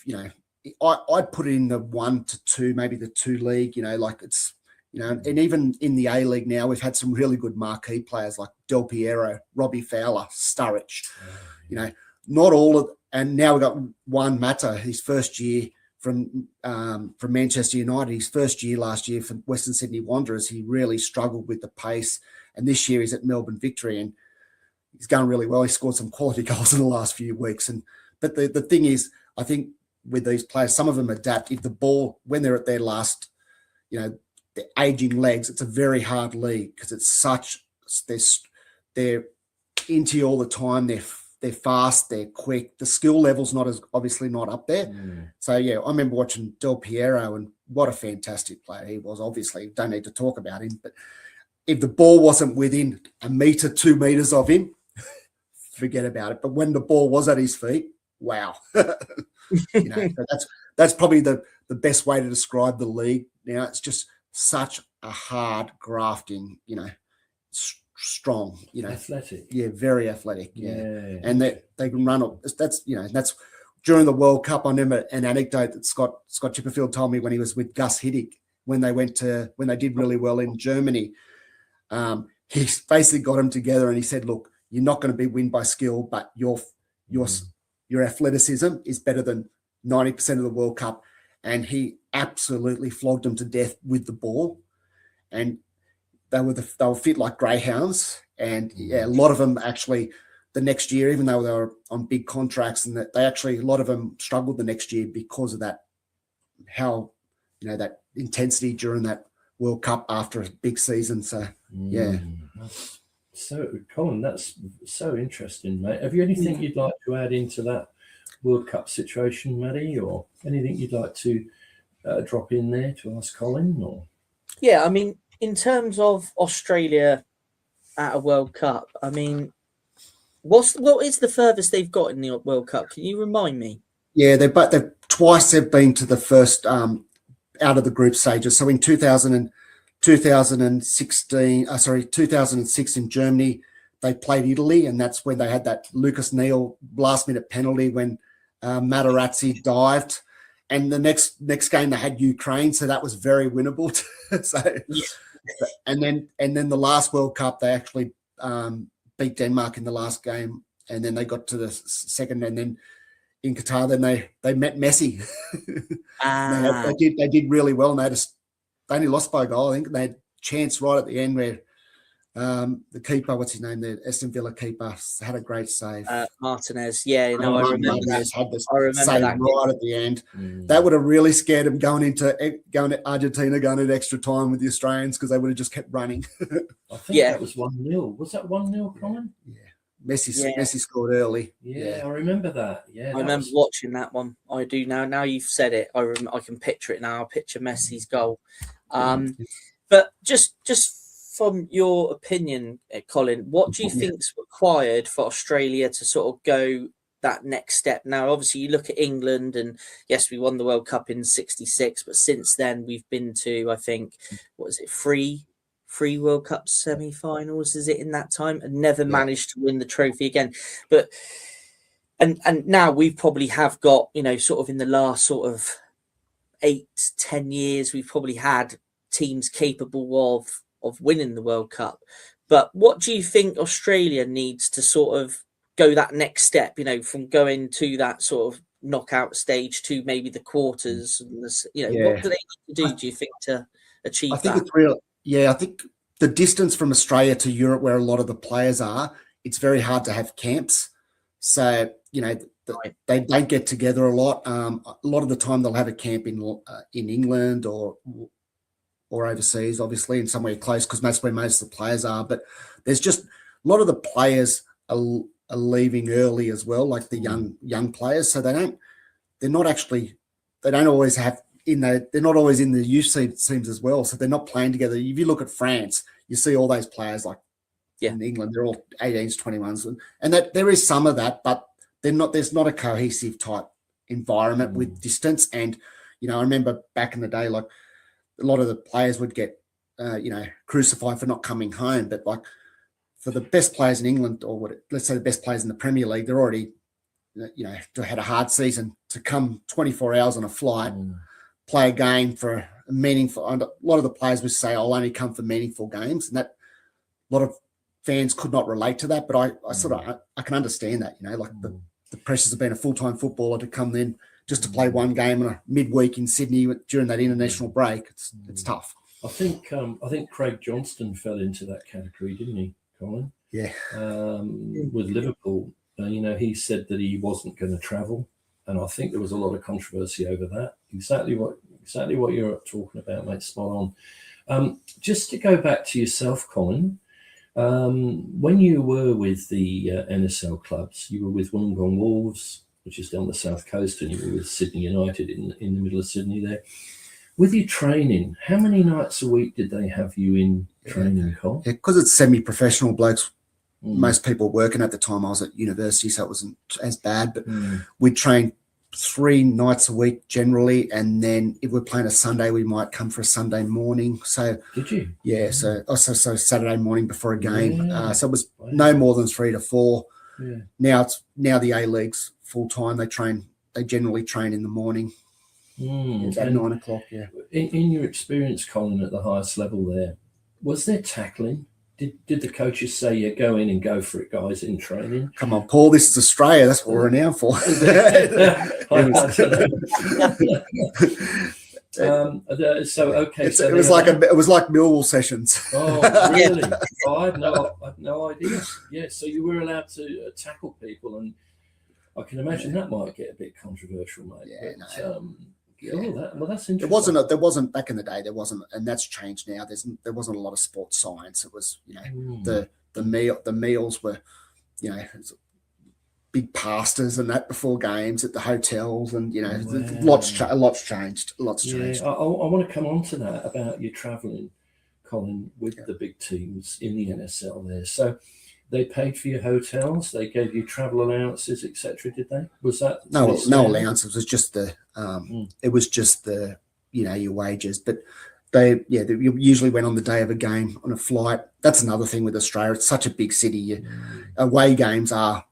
I'd put it in the 1 to 2, maybe the 2 league. It's. And even in the A League now, we've had some really good marquee players like Del Piero, Robbie Fowler, Sturridge. Not all of, and now we've got Juan Mata, his first year from Manchester United. His first year last year for Western Sydney Wanderers, he really struggled with the pace, and this year he's at Melbourne Victory, and he's going really well. He scored some quality goals in the last few weeks, but the thing is, I think with these players, some of them adapt. If the ball, when they're at their last, the aging legs, it's a very hard league because it's such they're into you all the time. They're fast, they're quick. The skill level's obviously not up there. So I remember watching Del Piero, and what a fantastic player he was. Obviously, don't need to talk about him, but if the ball wasn't within 1 meter, 2 meters of him, forget about it. But when the ball was at his feet, wow. So that's probably the best way to describe the league. Now it's just such a hard grafting, strong, athletic. Yeah, very athletic. Yeah. And they can run up. That's during the World Cup. I remember an anecdote that Scott Chipperfield told me when he was with Gus Hiddink when they did really well in Germany. He basically got them together and he said, "Look, you're not going to be win by skill, but your athleticism is better than 90% of the World Cup." And he absolutely flogged them to death with the ball, and they were fit like greyhounds. And a lot of them actually the next year, even though they were on big contracts, and that a lot of them struggled the next year because of that. How that intensity during that World Cup after a big season. So So Colin, that's so interesting, mate. Have you anything you'd like to add into that World Cup situation, Maddie, or anything you'd like to drop in there to ask Colin? Or I mean, in terms of Australia at a World Cup, I mean, what is the furthest they've got in the World Cup? Can you remind me? Yeah, they've twice they've been to the first out of the group stages. So in 2006 in Germany, they played Italy, and that's when they had that Lucas Neal last-minute penalty when Materazzi dived. And the next game they had Ukraine, so that was very winnable. And then the last World Cup they actually beat Denmark in the last game, and then they got to the second, and then in Qatar, then they met Messi. They did really well, and they only lost by a goal. I think they had a chance right at the end where The keeper, what's his name? The Aston Villa keeper had a great save. Martinez. Yeah, I remember that. Had this I remember save that right at the end. That would have really scared him going to Argentina, going into extra time with the Australians, because they would have just kept running. I think that was 1-0. Was that 1-0, Colin? Yeah. Messi scored early. Yeah, I remember that. Yeah, I remember watching that one. I do now. Now you've said it, I can picture it now. I picture Messi's goal. But just from your opinion, Colin, what do you think's required for Australia to sort of go that next step? Now, obviously, you look at England, and yes, we won the World Cup in '66, but since then we've been to, I think, what is it, three World Cup semi-finals, is it, in that time, and never managed to win the trophy again. But and now we probably have got, sort of in the last sort of 8-10 years, we've probably had teams capable of winning the World Cup. But what do you think Australia needs to sort of go that next step, from going to that sort of knockout stage to maybe the quarters? And what do they need to do you think, to achieve that? It's real. Yeah, I think the distance from Australia to Europe, where a lot of the players are, it's very hard to have camps. So, they don't get together a lot. A lot of the time they'll have a camp in England or overseas, obviously, in somewhere close, because that's where most of the players are. But there's just a lot of the players are leaving early as well, like the young players. So they're not always in the youth teams as well. So they're not playing together. If you look at France, you see all those players like in England, they're all 18s, 21s, and that there is some of that, but there's not a cohesive type environment with distance. And, I remember back in the day, like, a lot of the players would get, crucified for not coming home. But like for the best players in England, or let's say the best players in the Premier League, they're already, had a hard season to come 24 hours on a flight, play a game for a meaningful. A lot of the players would say, "I'll only come for meaningful games," and that a lot of fans could not relate to that. But I can understand that, like the pressures of being a full-time footballer to come then just to play one game on a midweek in Sydney during that international break. It's tough. I think Craig Johnston fell into that category, didn't he, Colin? Yeah. With Liverpool, he said that he wasn't going to travel, and I think there was a lot of controversy over that. Exactly what you're talking about, mate. Spot on. Just to go back to yourself, Colin. When you were with the NSL clubs, you were with Wollongong Wolves, which is down the south coast, and you were with Sydney United in the middle of Sydney there. With your training, how many nights a week did they have you in training, Cole? Yeah, because it's semi-professional blokes. Most people working at the time. I was at university, so it wasn't as bad. But we'd train 3 nights a week generally, and then if we're playing a Sunday, we might come for a Sunday morning. So did you? Yeah. So also Saturday morning before a game. So it was no more than 3 to 4. Yeah. Now the A League's full time. They generally train in the morning. At 9 o'clock. Yeah. In your experience, Colin, at the highest level there, was there tackling? Did the coaches say, go in and go for it, guys, in training? Come on, Paul, this is Australia. That's what we're renowned for. It was like Millwall sessions. Oh, really? I had no idea. Yeah, so you were allowed to tackle people, and I can imagine that might get a bit controversial, mate. That's interesting. There wasn't back in the day. There wasn't, and that's changed now. There wasn't a lot of sports science. It was, the meals were, big pastas and that before games at the hotels, and lots changed. I want to come on to that about you travelling, Colin, with the big teams in the NSL there. So they paid for your hotels, they gave you travel allowances, etc. Did they? Was that no allowances? It was just the your wages. But they usually went on the day of a game on a flight. That's another thing with Australia. It's such a big city. Away games are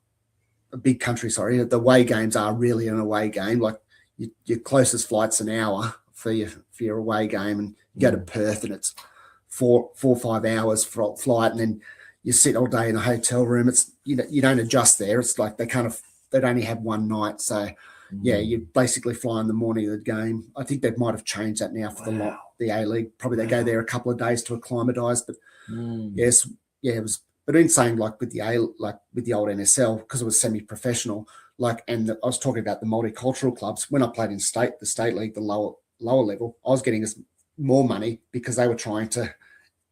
a big country. Sorry, the away games are really an away game. Like your closest flight's an hour for your away game, and you go to Perth and it's 4 or 5 hours for flight, and then you sit all day in a hotel room. It's you don't adjust there. It's like they'd only have one night. So you basically fly in the morning of the game. I think they might have changed that now for the A League. Probably they go there a couple of days to acclimatise. But yes, it was. But in saying like with the old NSL, because it was semi-professional, I was talking about the multicultural clubs. When I played in the state league, the lower level, I was getting more money because they were trying to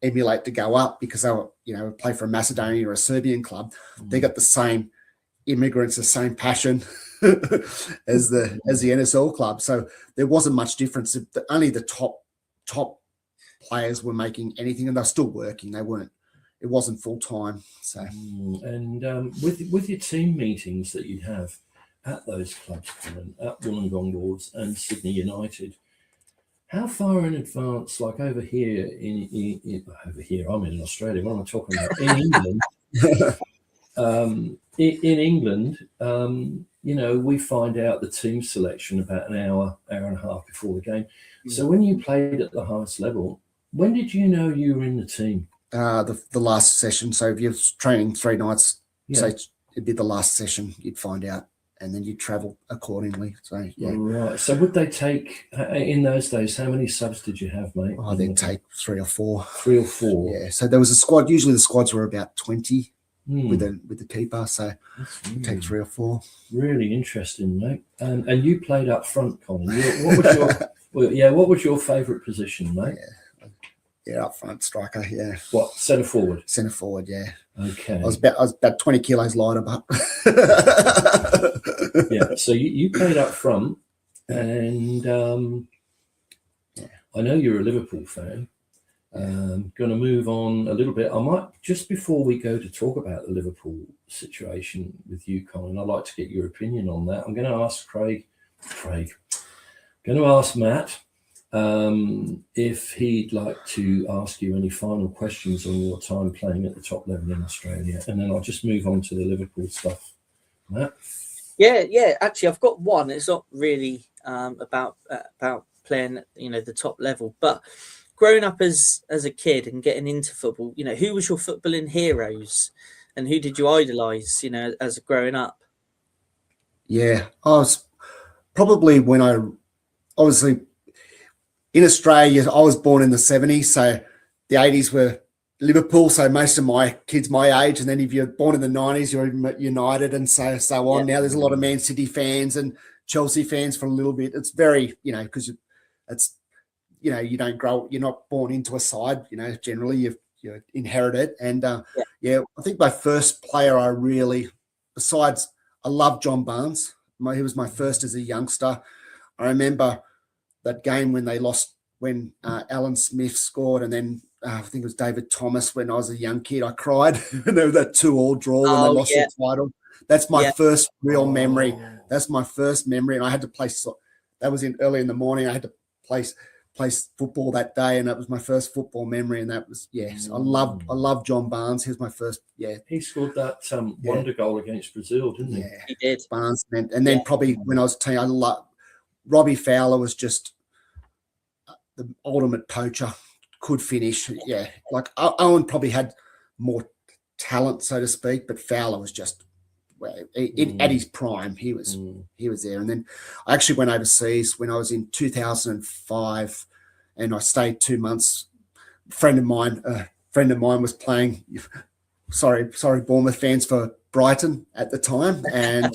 emulate to go up, because they were, play for a Macedonian or a Serbian club. They got the same immigrants, the same passion as the NSL club. So there wasn't much difference. Only the top players were making anything, and they're still working. It wasn't full time. So and with your team meetings that you have at those clubs, at Wollongong Wolves and Sydney United, how far in advance, like over here I'm in Australia, what am I talking about? In England, we find out the team selection about an hour and a half before the game. So when you played at the highest level, when did you know you were in the team? The last session. So if you're training 3 nights, say it'd be the last session, you'd find out, and then you'd travel accordingly. So Right. So would they take, in those days, how many subs did you have, mate? Oh, they'd take 3 or 4. 3 or 4. Yeah. So there was a squad. Usually the squads were about 20 with the keeper. So you'd take 3 or 4. Really interesting, mate. And you played up front, Colin. What was your favourite position, mate? Yeah, up front striker. Yeah. What, centre forward? Centre forward. Yeah. Okay. I was about 20 kilos lighter, but yeah. So you played up front, and I know you're a Liverpool fan. Going to move on a little bit. I might, just before we go to talk about the Liverpool situation with you, Colin, I'd like to get your opinion on that. I'm going to ask Craig. Going to ask Matt if he'd like to ask you any final questions on your time playing at the top level in Australia, and then I'll just move on to the Liverpool stuff. Matt? Yeah. Actually, I've got one. It's not really about playing at the top level, but growing up as a kid and getting into football, who was your footballing heroes, and who did you idolise, as growing up? Yeah, I was probably obviously in Australia, I was born in the 70s, so the 80s were Liverpool, so most of my kids my age, and then if you're born in the 90s, you're United and so on. Now there's a lot of Man City fans and Chelsea fans for a little bit. It's very, because it's, you don't grow, you're not born into a side, generally you inherit it. And I think my first player besides, I love John Barnes. He was my first as a youngster. I remember that game when they lost, when Alan Smith scored, and then I think it was David Thomas when I was a young kid. I cried. There was that 2-2 draw when they lost the title. That's my first real memory. That's my first memory, and I had to play. That was early in the morning. I had to play football that day, and that was my first football memory. And that was I love John Barnes. He was my first. He scored that wonder goal against Brazil, didn't he? Yeah, he did. Barnes, and then probably when I was a teen, I love Robbie Fowler. Was just the ultimate poacher. Could finish. Yeah, like Owen probably had more talent, so to speak, but Fowler was just at his prime. He was there. And then I actually went overseas when I was in 2005, and I stayed 2 months. A friend of mine was playing. Sorry, Bournemouth fans, for Brighton at the time, and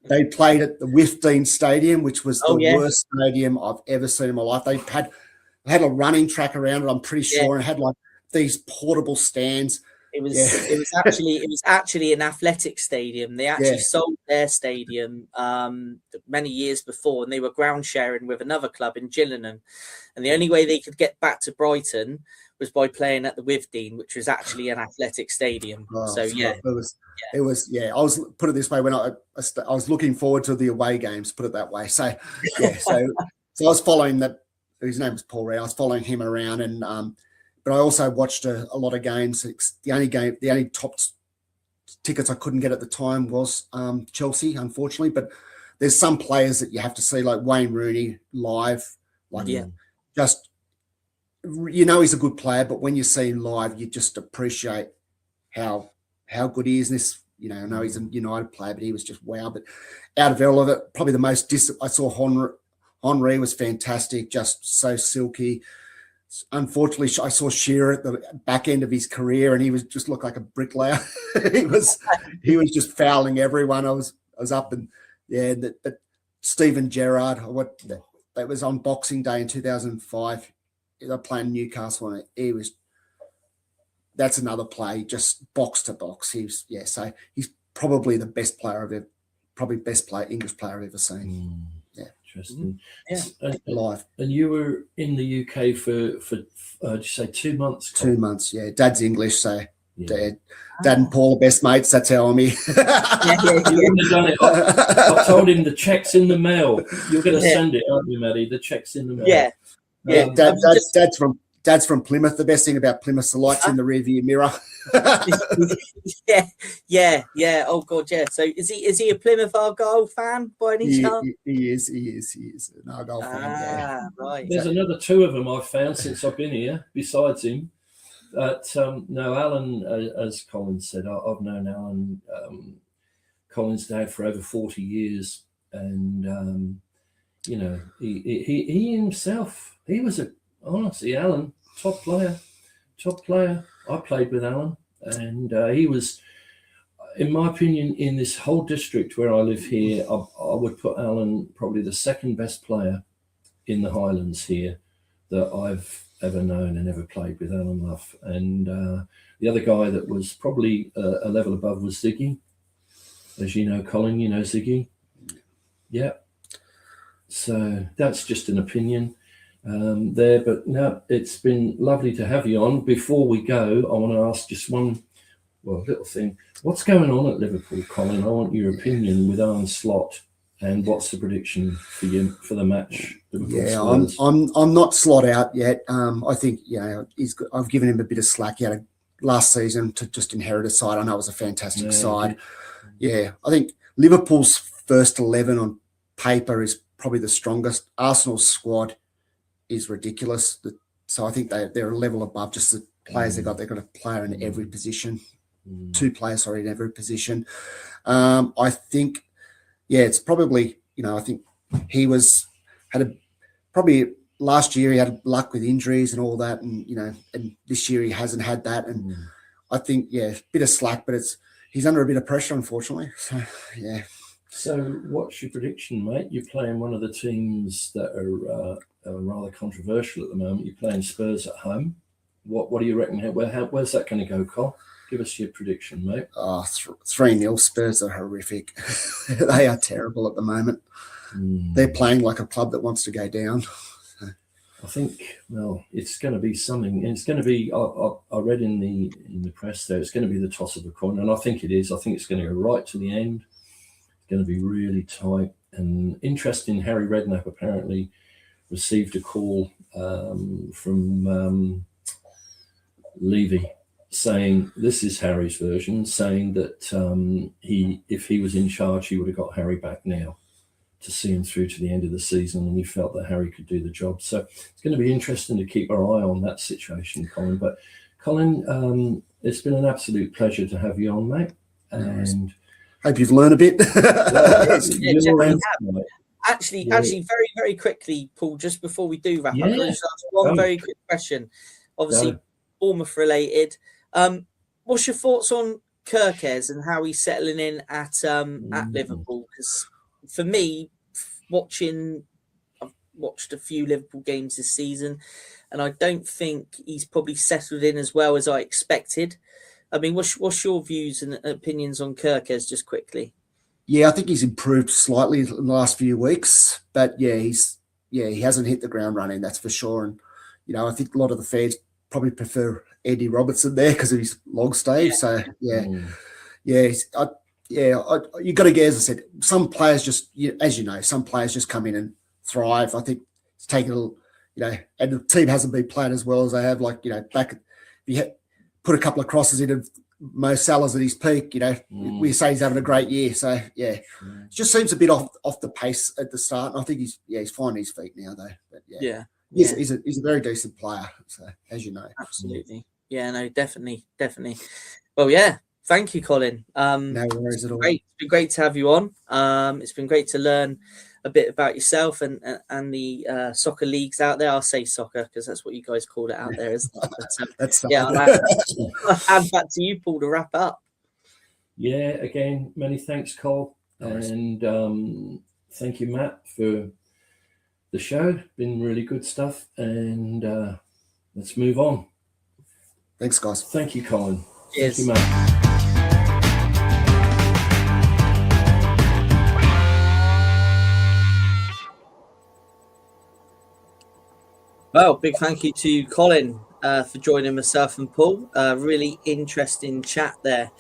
they played at the Withdean Stadium, which was the worst stadium I've ever seen in my life. They had a running track around it, I'm pretty sure, and had like these portable stands. It was actually an athletic stadium. They actually sold their stadium many years before, and they were ground sharing with another club in Gillingham. And the only way they could get back to Brighton was by playing at the Withdean, which was actually an athletic stadium. It was. I was, put it this way, when I was looking forward to the away games, put it that way. So I was following that. His name was Paul Reed. I was following him around, and but I also watched a lot of games. The only top tickets I couldn't get at the time was Chelsea, unfortunately. But there's some players that you have to see, like Wayne Rooney live. Just he's a good player, but when you see him live, you just appreciate how good he is. And this, I know he's a United player, but he was just wow. But out of all of it, probably the most I saw Henry was fantastic, just so silky. unfortunately, I saw Shearer at the back end of his career, and he was just looked like a bricklayer. he was just fouling everyone. I was up, and but Steven Gerrard, that was on Boxing Day in 2005. They're playing Newcastle, and that's another play, just box to box. So he's probably the best player English player I've ever seen. Interesting. Live. And you were in the UK for did you say 2 months? 2 months, yeah. Dad's English, so Dad and Paul are best mates. That's how I'm here. You wouldn't have done it. I told him the check's in the mail. You're going to send it, aren't you, Maddie? The check's in the mail. Yeah. Dad's from Plymouth. The best thing about Plymouth, the lights in the rearview mirror. yeah. Oh God, yeah. So is he a Plymouth Argyle fan by any chance? He is an Argyle fan. Right. There's another 2 of them I've found since I've been here, besides him. No, Alan, as Colin said, I've known Alan, Colin's dad, for over 40 years, and he himself, he was honestly, Alan, top player. I played with Alan, and he was, in my opinion, in this whole district where I live here, I would put Alan probably the second best player in the Highlands here that I've ever known and ever played with, Alan Luff. And the other guy that was probably a level above was Ziggy. As you know, Colin, you know Ziggy. Yeah. So that's just an opinion there. But no, it's been lovely to have you on. Before we go, I want to ask just one little thing. What's going on at Liverpool, Colin? I want your opinion with Arne Slot. And what's the prediction for you for the match? I'm not Slot out yet. I think I've given him a bit of slack. He had last season to just inherit a side. I know it was a fantastic side. Yeah, I think Liverpool's first 11 on paper is probably the strongest. Arsenal's squad is ridiculous. So I think they're a level above just the players they've got. They've got a player in every position, 2 players in every position. I think. Yeah, it's probably, I think he probably last year he had luck with injuries and all that, and and this year he hasn't had that, and I think a bit of slack, but he's under a bit of pressure, unfortunately. So yeah. So what's your prediction, mate? You're playing one of the teams that are rather controversial at the moment. You're playing Spurs at home. What do you reckon? Where's that going to go, Col? Give us your prediction, mate. 3-0. Spurs are horrific. They are terrible at the moment. They're playing like a club that wants to go down. I think, it's going to be something. It's going to be, I read in the press there, it's going to be the toss of the coin, and I think it is. I think it's going to go right to the end. It's going to be really tight. And interesting, Harry Redknapp apparently received a call from Levy, saying, this is Harry's version, saying that if he was in charge, he would have got Harry back now to see him through to the end of the season, and he felt that Harry could do the job. So it's going to be interesting to keep our eye on that situation, Colin. But Colin, it's been an absolute pleasure to have you on, mate. And hope you've learned a bit. Actually, very, very quickly, Paul, just before we do wrap up, I'll just ask one very quick question. Obviously, Bournemouth related. What's your thoughts on Kirkes and how he's settling in at Liverpool? Because for me, I've watched a few Liverpool games this season, and I don't think he's probably settled in as well as I expected. I mean, what's your views and opinions on Kirkes, just quickly? Yeah, I think he's improved slightly in the last few weeks, but he hasn't hit the ground running, that's for sure. And I think a lot of the fans probably prefer Eddie Robertson there because of his long stay. So you got to get, as I said, some players just, as you know, some players just come in and thrive. I think it's taken and the team hasn't been playing as well as they have. Like back, if you put a couple of crosses in of Mo Salah's at his peak, we say he's having a great year. So it just seems a bit off the pace at the start. And I think he's finding his feet now though. But he's a very decent player. So as you know, absolutely. Yeah, no, definitely. Well, yeah. Thank you, Colin. No worries at all. Great. It's been great to have you on. It's been great to learn a bit about yourself and the soccer leagues out there. I'll say soccer because that's what you guys call it out there, isn't it? But, That's yeah, I'll hand back to you, Paul, to wrap up. Yeah, again, many thanks, Cole. And thank you, Matt, for the show. Been really good stuff. And let's move on. Thanks, guys. Thank you, Colin. Cheers. Thank you, Matt. Well, big thank you to Colin for joining myself and Paul. Really interesting chat there.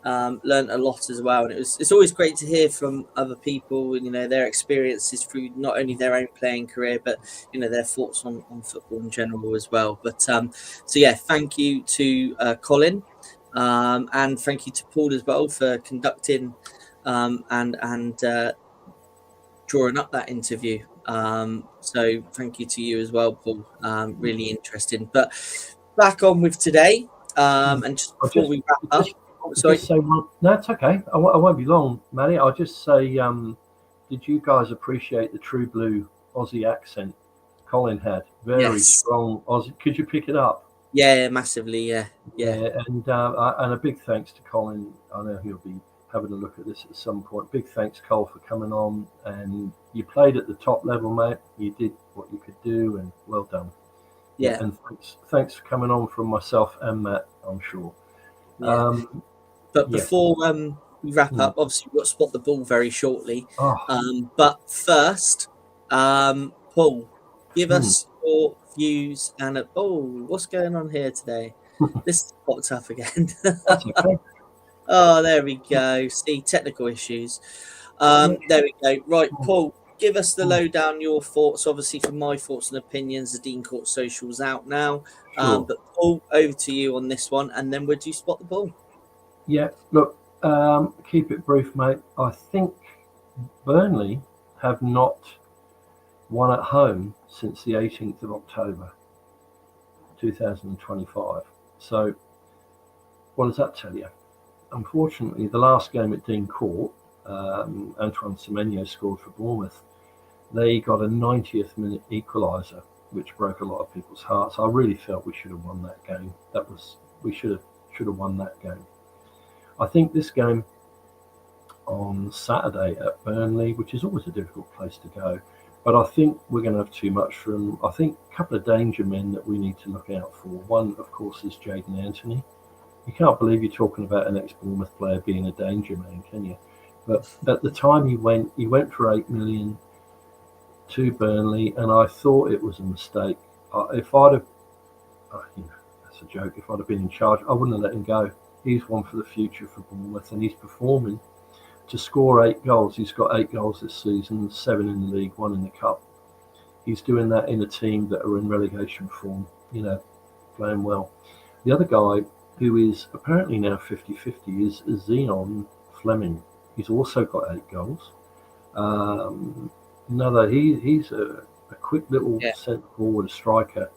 Learned a lot as well, and it's always great to hear from other people, you know, their experiences through not only their own playing career, but you know, their thoughts on football in general as well. But so yeah, thank you to Colin, and thank you to Paul as well for conducting and drawing up that interview. So thank you to you as well, Paul. Really interesting. But back on with today, and just before we wrap up. Sorry. No, it's okay. I won't be long, Matty. I'll just say, did you guys appreciate the true blue Aussie accent Colin had? Very strong Aussie. Could you pick it up? Yeah, massively. Yeah. And a big thanks to Colin. I know he'll be having a look at this at some point. Big thanks, Cole, for coming on. And you played at the top level, mate. You did what you could do, and well done. Yeah. And thanks for coming on from myself and Matt, I'm sure. Yeah. But before we wrap up, obviously we've got to spot the ball very shortly. But first, Paul, give us your views and what's going on here today? This popped up again. That's okay. Oh, there we go. See, technical issues. There we go. Right, Paul, give us the lowdown, your thoughts. Obviously, for my thoughts and opinions, the Dean Court Social's out now. Sure. But Paul, over to you on this one, and then would you spot the ball? Yeah, look, keep it brief, mate. I think Burnley have not won at home since the 18th of October, 2025. So what does that tell you? Unfortunately, the last game at Dean Court, Antoine Semenyo scored for Bournemouth. They got a 90th minute equaliser, which broke a lot of people's hearts. I really felt we should have won that game. We should have won that game. I think this game on Saturday at Burnley, which is always a difficult place to go, but I think we're going to have too much from. I think a couple of danger men that we need to look out for. One, of course, is Jaden Anthony. You can't believe you're talking about an ex-Bournemouth player being a danger man, can you? But at the time he went for 8 million to Burnley, and I thought it was a mistake. If I'd have, that's a joke. If I'd have been in charge, I wouldn't have let him go. He's one for the future for Bournemouth, and he's performing to score 8 goals. He's got 8 goals this season, 7 in the league, 1 in the cup. He's doing that in a team that are in relegation form, playing well. The other guy, who is apparently now 50-50, is Zion Fleming. He's also got 8 goals. He's a quick little centre forward, a striker.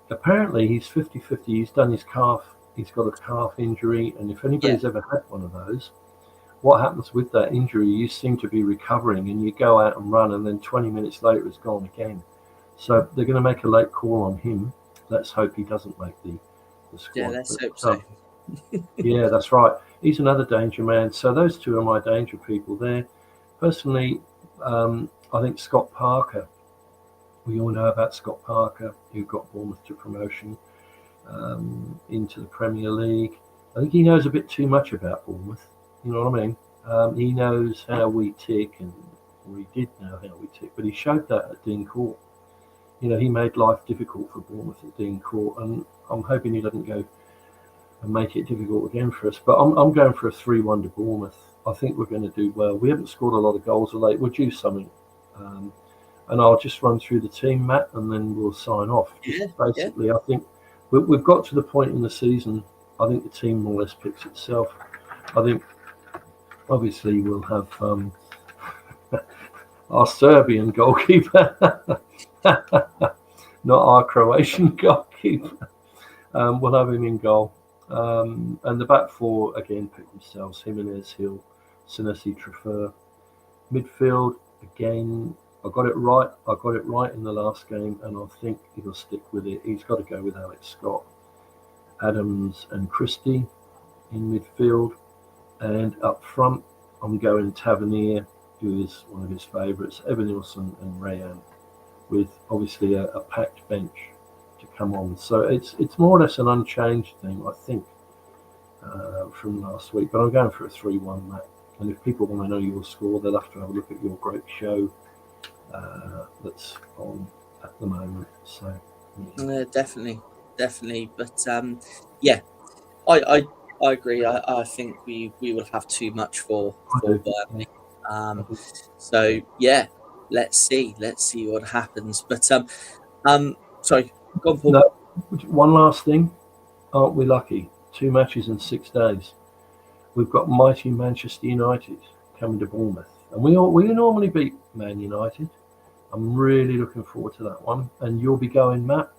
Apparently he's 50-50. He's done his calf. He's got a calf injury, and if anybody's ever had one of those, what happens with that injury, you seem to be recovering, and you go out and run, and then 20 minutes later it's gone again. So they're going to make a late call on him. Let's hope he doesn't make the squad. Yeah, let's hope so. Yeah, that's right. He's another danger man. So those two are my danger people there. Personally, I think Scott Parker. We all know about Scott Parker, who got Bournemouth to promotion into the Premier League. I think he knows a bit too much about Bournemouth. You know what I mean? He knows how we tick, or he did know how we tick, but he showed that at Dean Court. He made life difficult for Bournemouth at Dean Court, and I'm hoping he doesn't go and make it difficult again for us. But I'm going for a 3-1 to Bournemouth. I think we're going to do well. We haven't scored a lot of goals of late. We're due something. And I'll just run through the team, Matt, and then we'll sign off. Basically, I think we've got to the point in the season, I think the team more or less picks itself. I think, obviously, we'll have our Serbian goalkeeper, not our Croatian goalkeeper. We'll have him in goal. And the back four, again, pick themselves. Jimenez, Hill, Senesi, Traffeur. Midfield, again, I got it right. I got it right in the last game, and I think he'll stick with it. He's got to go with Alex Scott, Adams, and Christie in midfield, and up front, I'm going Tavernier, who is one of his favourites, Evan Nilsson and Rayan, with obviously a packed bench to come on. So it's more or less an unchanged thing, I think, from last week. But I'm going for a 3-1, Matt. And if people want to know your score, they'll have to have a look at your great show that's on at the moment. So definitely. But yeah, I agree. I think we will have too much for Burnley. So yeah, let's see what happens. But sorry, go on, Paul. No, one last thing. Aren't we lucky? 2 matches in 6 days. We've got mighty Manchester United coming to Bournemouth, and we normally beat Man United. I'm really looking forward to that one. And you'll be going, Matt?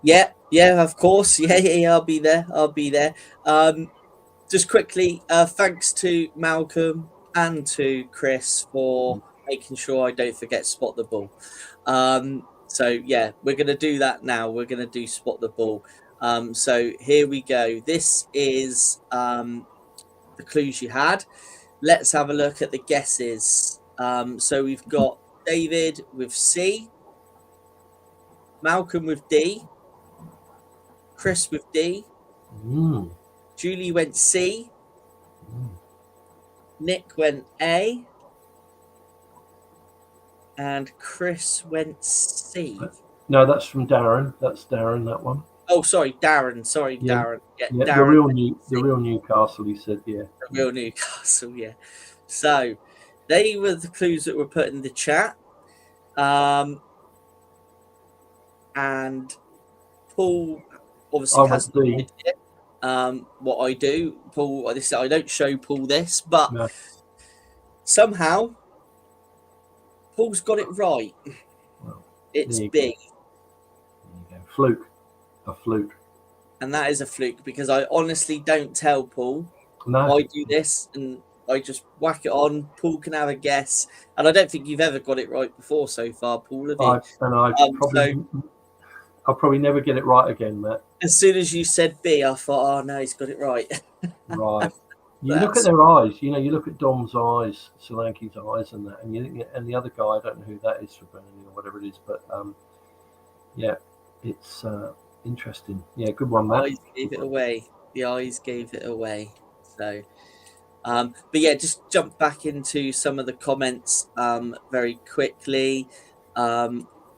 Yeah, of course. Yeah, I'll be there. Just quickly, thanks to Malcolm and to Chris for making sure I don't forget Spot the Ball. So yeah, we're going to do that now. We're going to do Spot the Ball. So here we go. This is the clues you had. Let's have a look at the guesses. So we've got David with C, Malcolm with D, Chris with D, Julie went C, Nick went A, and Chris went C. No, that's from Darren. That's Darren, that one. Oh, sorry, Darren. Yeah. Darren. Yeah, Darren. The real Newcastle, he said, yeah. The real Newcastle, yeah. So they were the clues that were put in the chat. And Paul obviously has no idea what I do. Paul, I don't show Paul this, but somehow Paul's got it right. Well, it's B. There you go. A fluke. And that is a fluke because I honestly don't tell Paul I do this and I just whack it on. Paul can have a guess. And I don't think you've ever got it right before so far, Paul, have you? I'll probably never get it right again, Matt. As soon as you said B, I thought, oh no, he's got it right. Right. You look at their eyes, you look at Dom's eyes, Solanke's eyes and that, and you think, and the other guy, I don't know who that is for Burnley or whatever it is, but yeah, it's interesting. Yeah, good one, Matt. The eyes gave it away. So, but yeah, just jump back into some of the comments very quickly.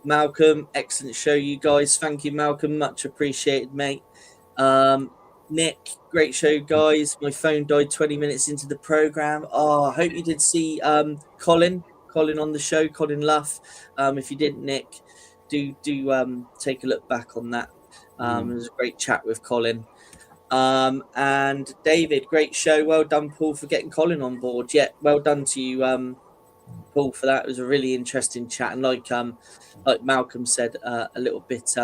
Malcolm, excellent show, you guys. Thank you, Malcolm. Much appreciated, mate. Nick, great show, guys. My phone died 20 minutes into the program. Oh, I hope you did see Colin on the show, Colin Luff. If you didn't, Nick, do take a look back on that. It was a great chat with Colin. And David, great show. Well done, Paul, for getting Colin on board. Yeah, well done to you, Paul, for that. It was a really interesting chat. And like Malcolm said a little bit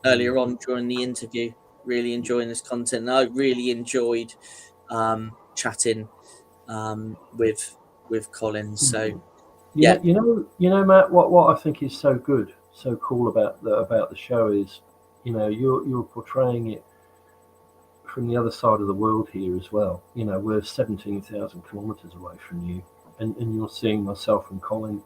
earlier on during the interview, really enjoying this content. And I really enjoyed chatting with Colin. So yeah, you know, Matt, what I think is so good, so cool about the show is, you're portraying it from the other side of the world here as well. We're 17,000 kilometres away from you, and you're seeing myself and Colin,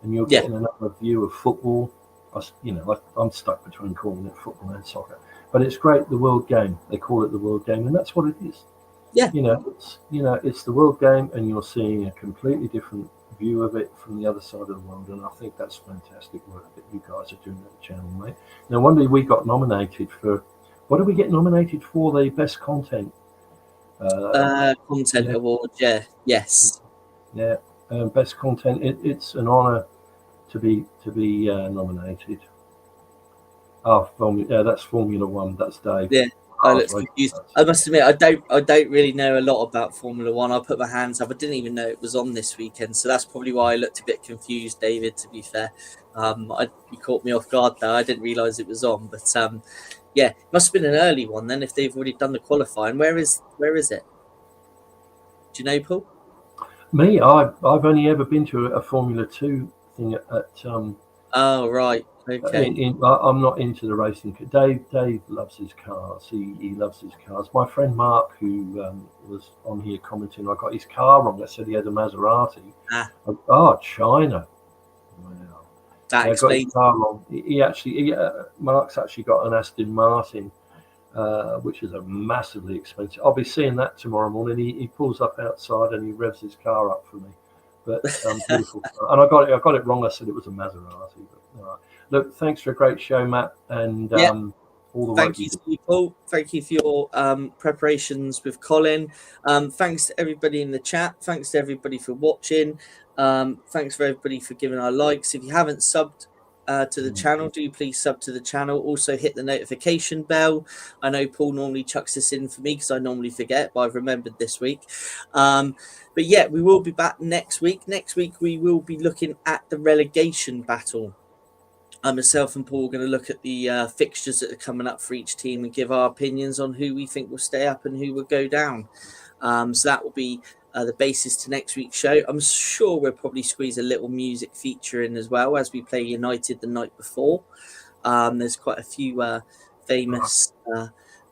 and you're getting another view of football. I'm stuck between calling it football and soccer, but it's great. The world game, they call it the world game, and that's what it is. Yeah, it's the world game, and you're seeing a completely different view of it from the other side of the world, and I think that's fantastic work that you guys are doing at the channel, mate. No wonder we got nominated for. What did we get nominated for? The best content. Content award. Yeah. Yes. Yeah. Best content. It's an honour to be nominated. That's Formula One. That's Dave. Yeah. I looked confused. I must admit, I don't really know a lot about Formula One. I put my hands up. I didn't even know it was on this weekend, so that's probably why I looked a bit confused, David. To be fair, you caught me off guard there. I didn't realise it was on, but yeah, it must have been an early one then. If they've already done the qualifying, where is it? Do you know, Paul? Me, I've only ever been to a Formula 2 thing at Oh, right. Okay. I'm not into the racing. Dave loves his cars. He loves his cars. My friend Mark, who was on here commenting, I got his car wrong. I said he had a Maserati. Oh, China. Wow. That I got his explains. car wrong. Mark's actually got an Aston Martin, which is a massively expensive. I'll be seeing that tomorrow morning. He pulls up outside and he revs his car up for me. But beautiful car. And I got it wrong. I said it was a Maserati. But all right. Look, thanks for a great show, Matt, and all the Thank work you, you do. Paul. Thank you for your preparations with Colin. Thanks to everybody in the chat. Thanks to everybody for watching. Thanks for everybody for giving our likes. If you haven't subbed to the channel, do please sub to the channel. Also hit the notification bell. I know Paul normally chucks this in for me because I normally forget, but I've remembered this week. But yeah, we will be back next week. Next week we will be looking at the relegation battle. Myself and Paul are going to look at the fixtures that are coming up for each team and give our opinions on who we think will stay up and who will go down. So that will be the basis to next week's show. I'm sure we'll probably squeeze a little music feature in as well as we play United the night before. There's quite a few famous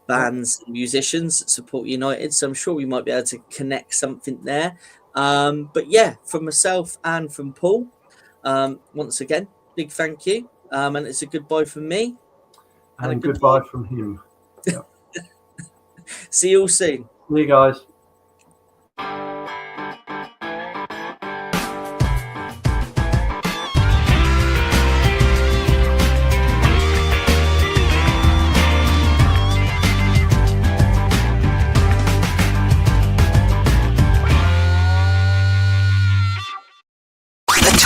bands and musicians that support United, so I'm sure we might be able to connect something there. But yeah, from myself and from Paul, once again, big thank you. And it's a goodbye from me. And a goodbye from him. Yep. See you all soon. See you guys.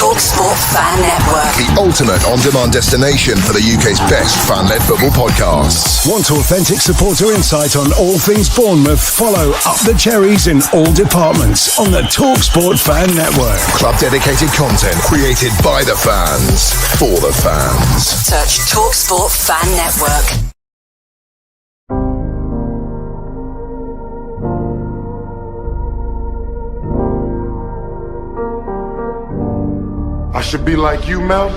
TalkSport Fan Network. The ultimate on-demand destination for the UK's best fan-led football podcasts. Want authentic supporter insight on all things Bournemouth? Follow Up the Cherries in all departments on the TalkSport Fan Network. Club-dedicated content created by the fans, for the fans. Search TalkSport Fan Network. I should be like you, Mel.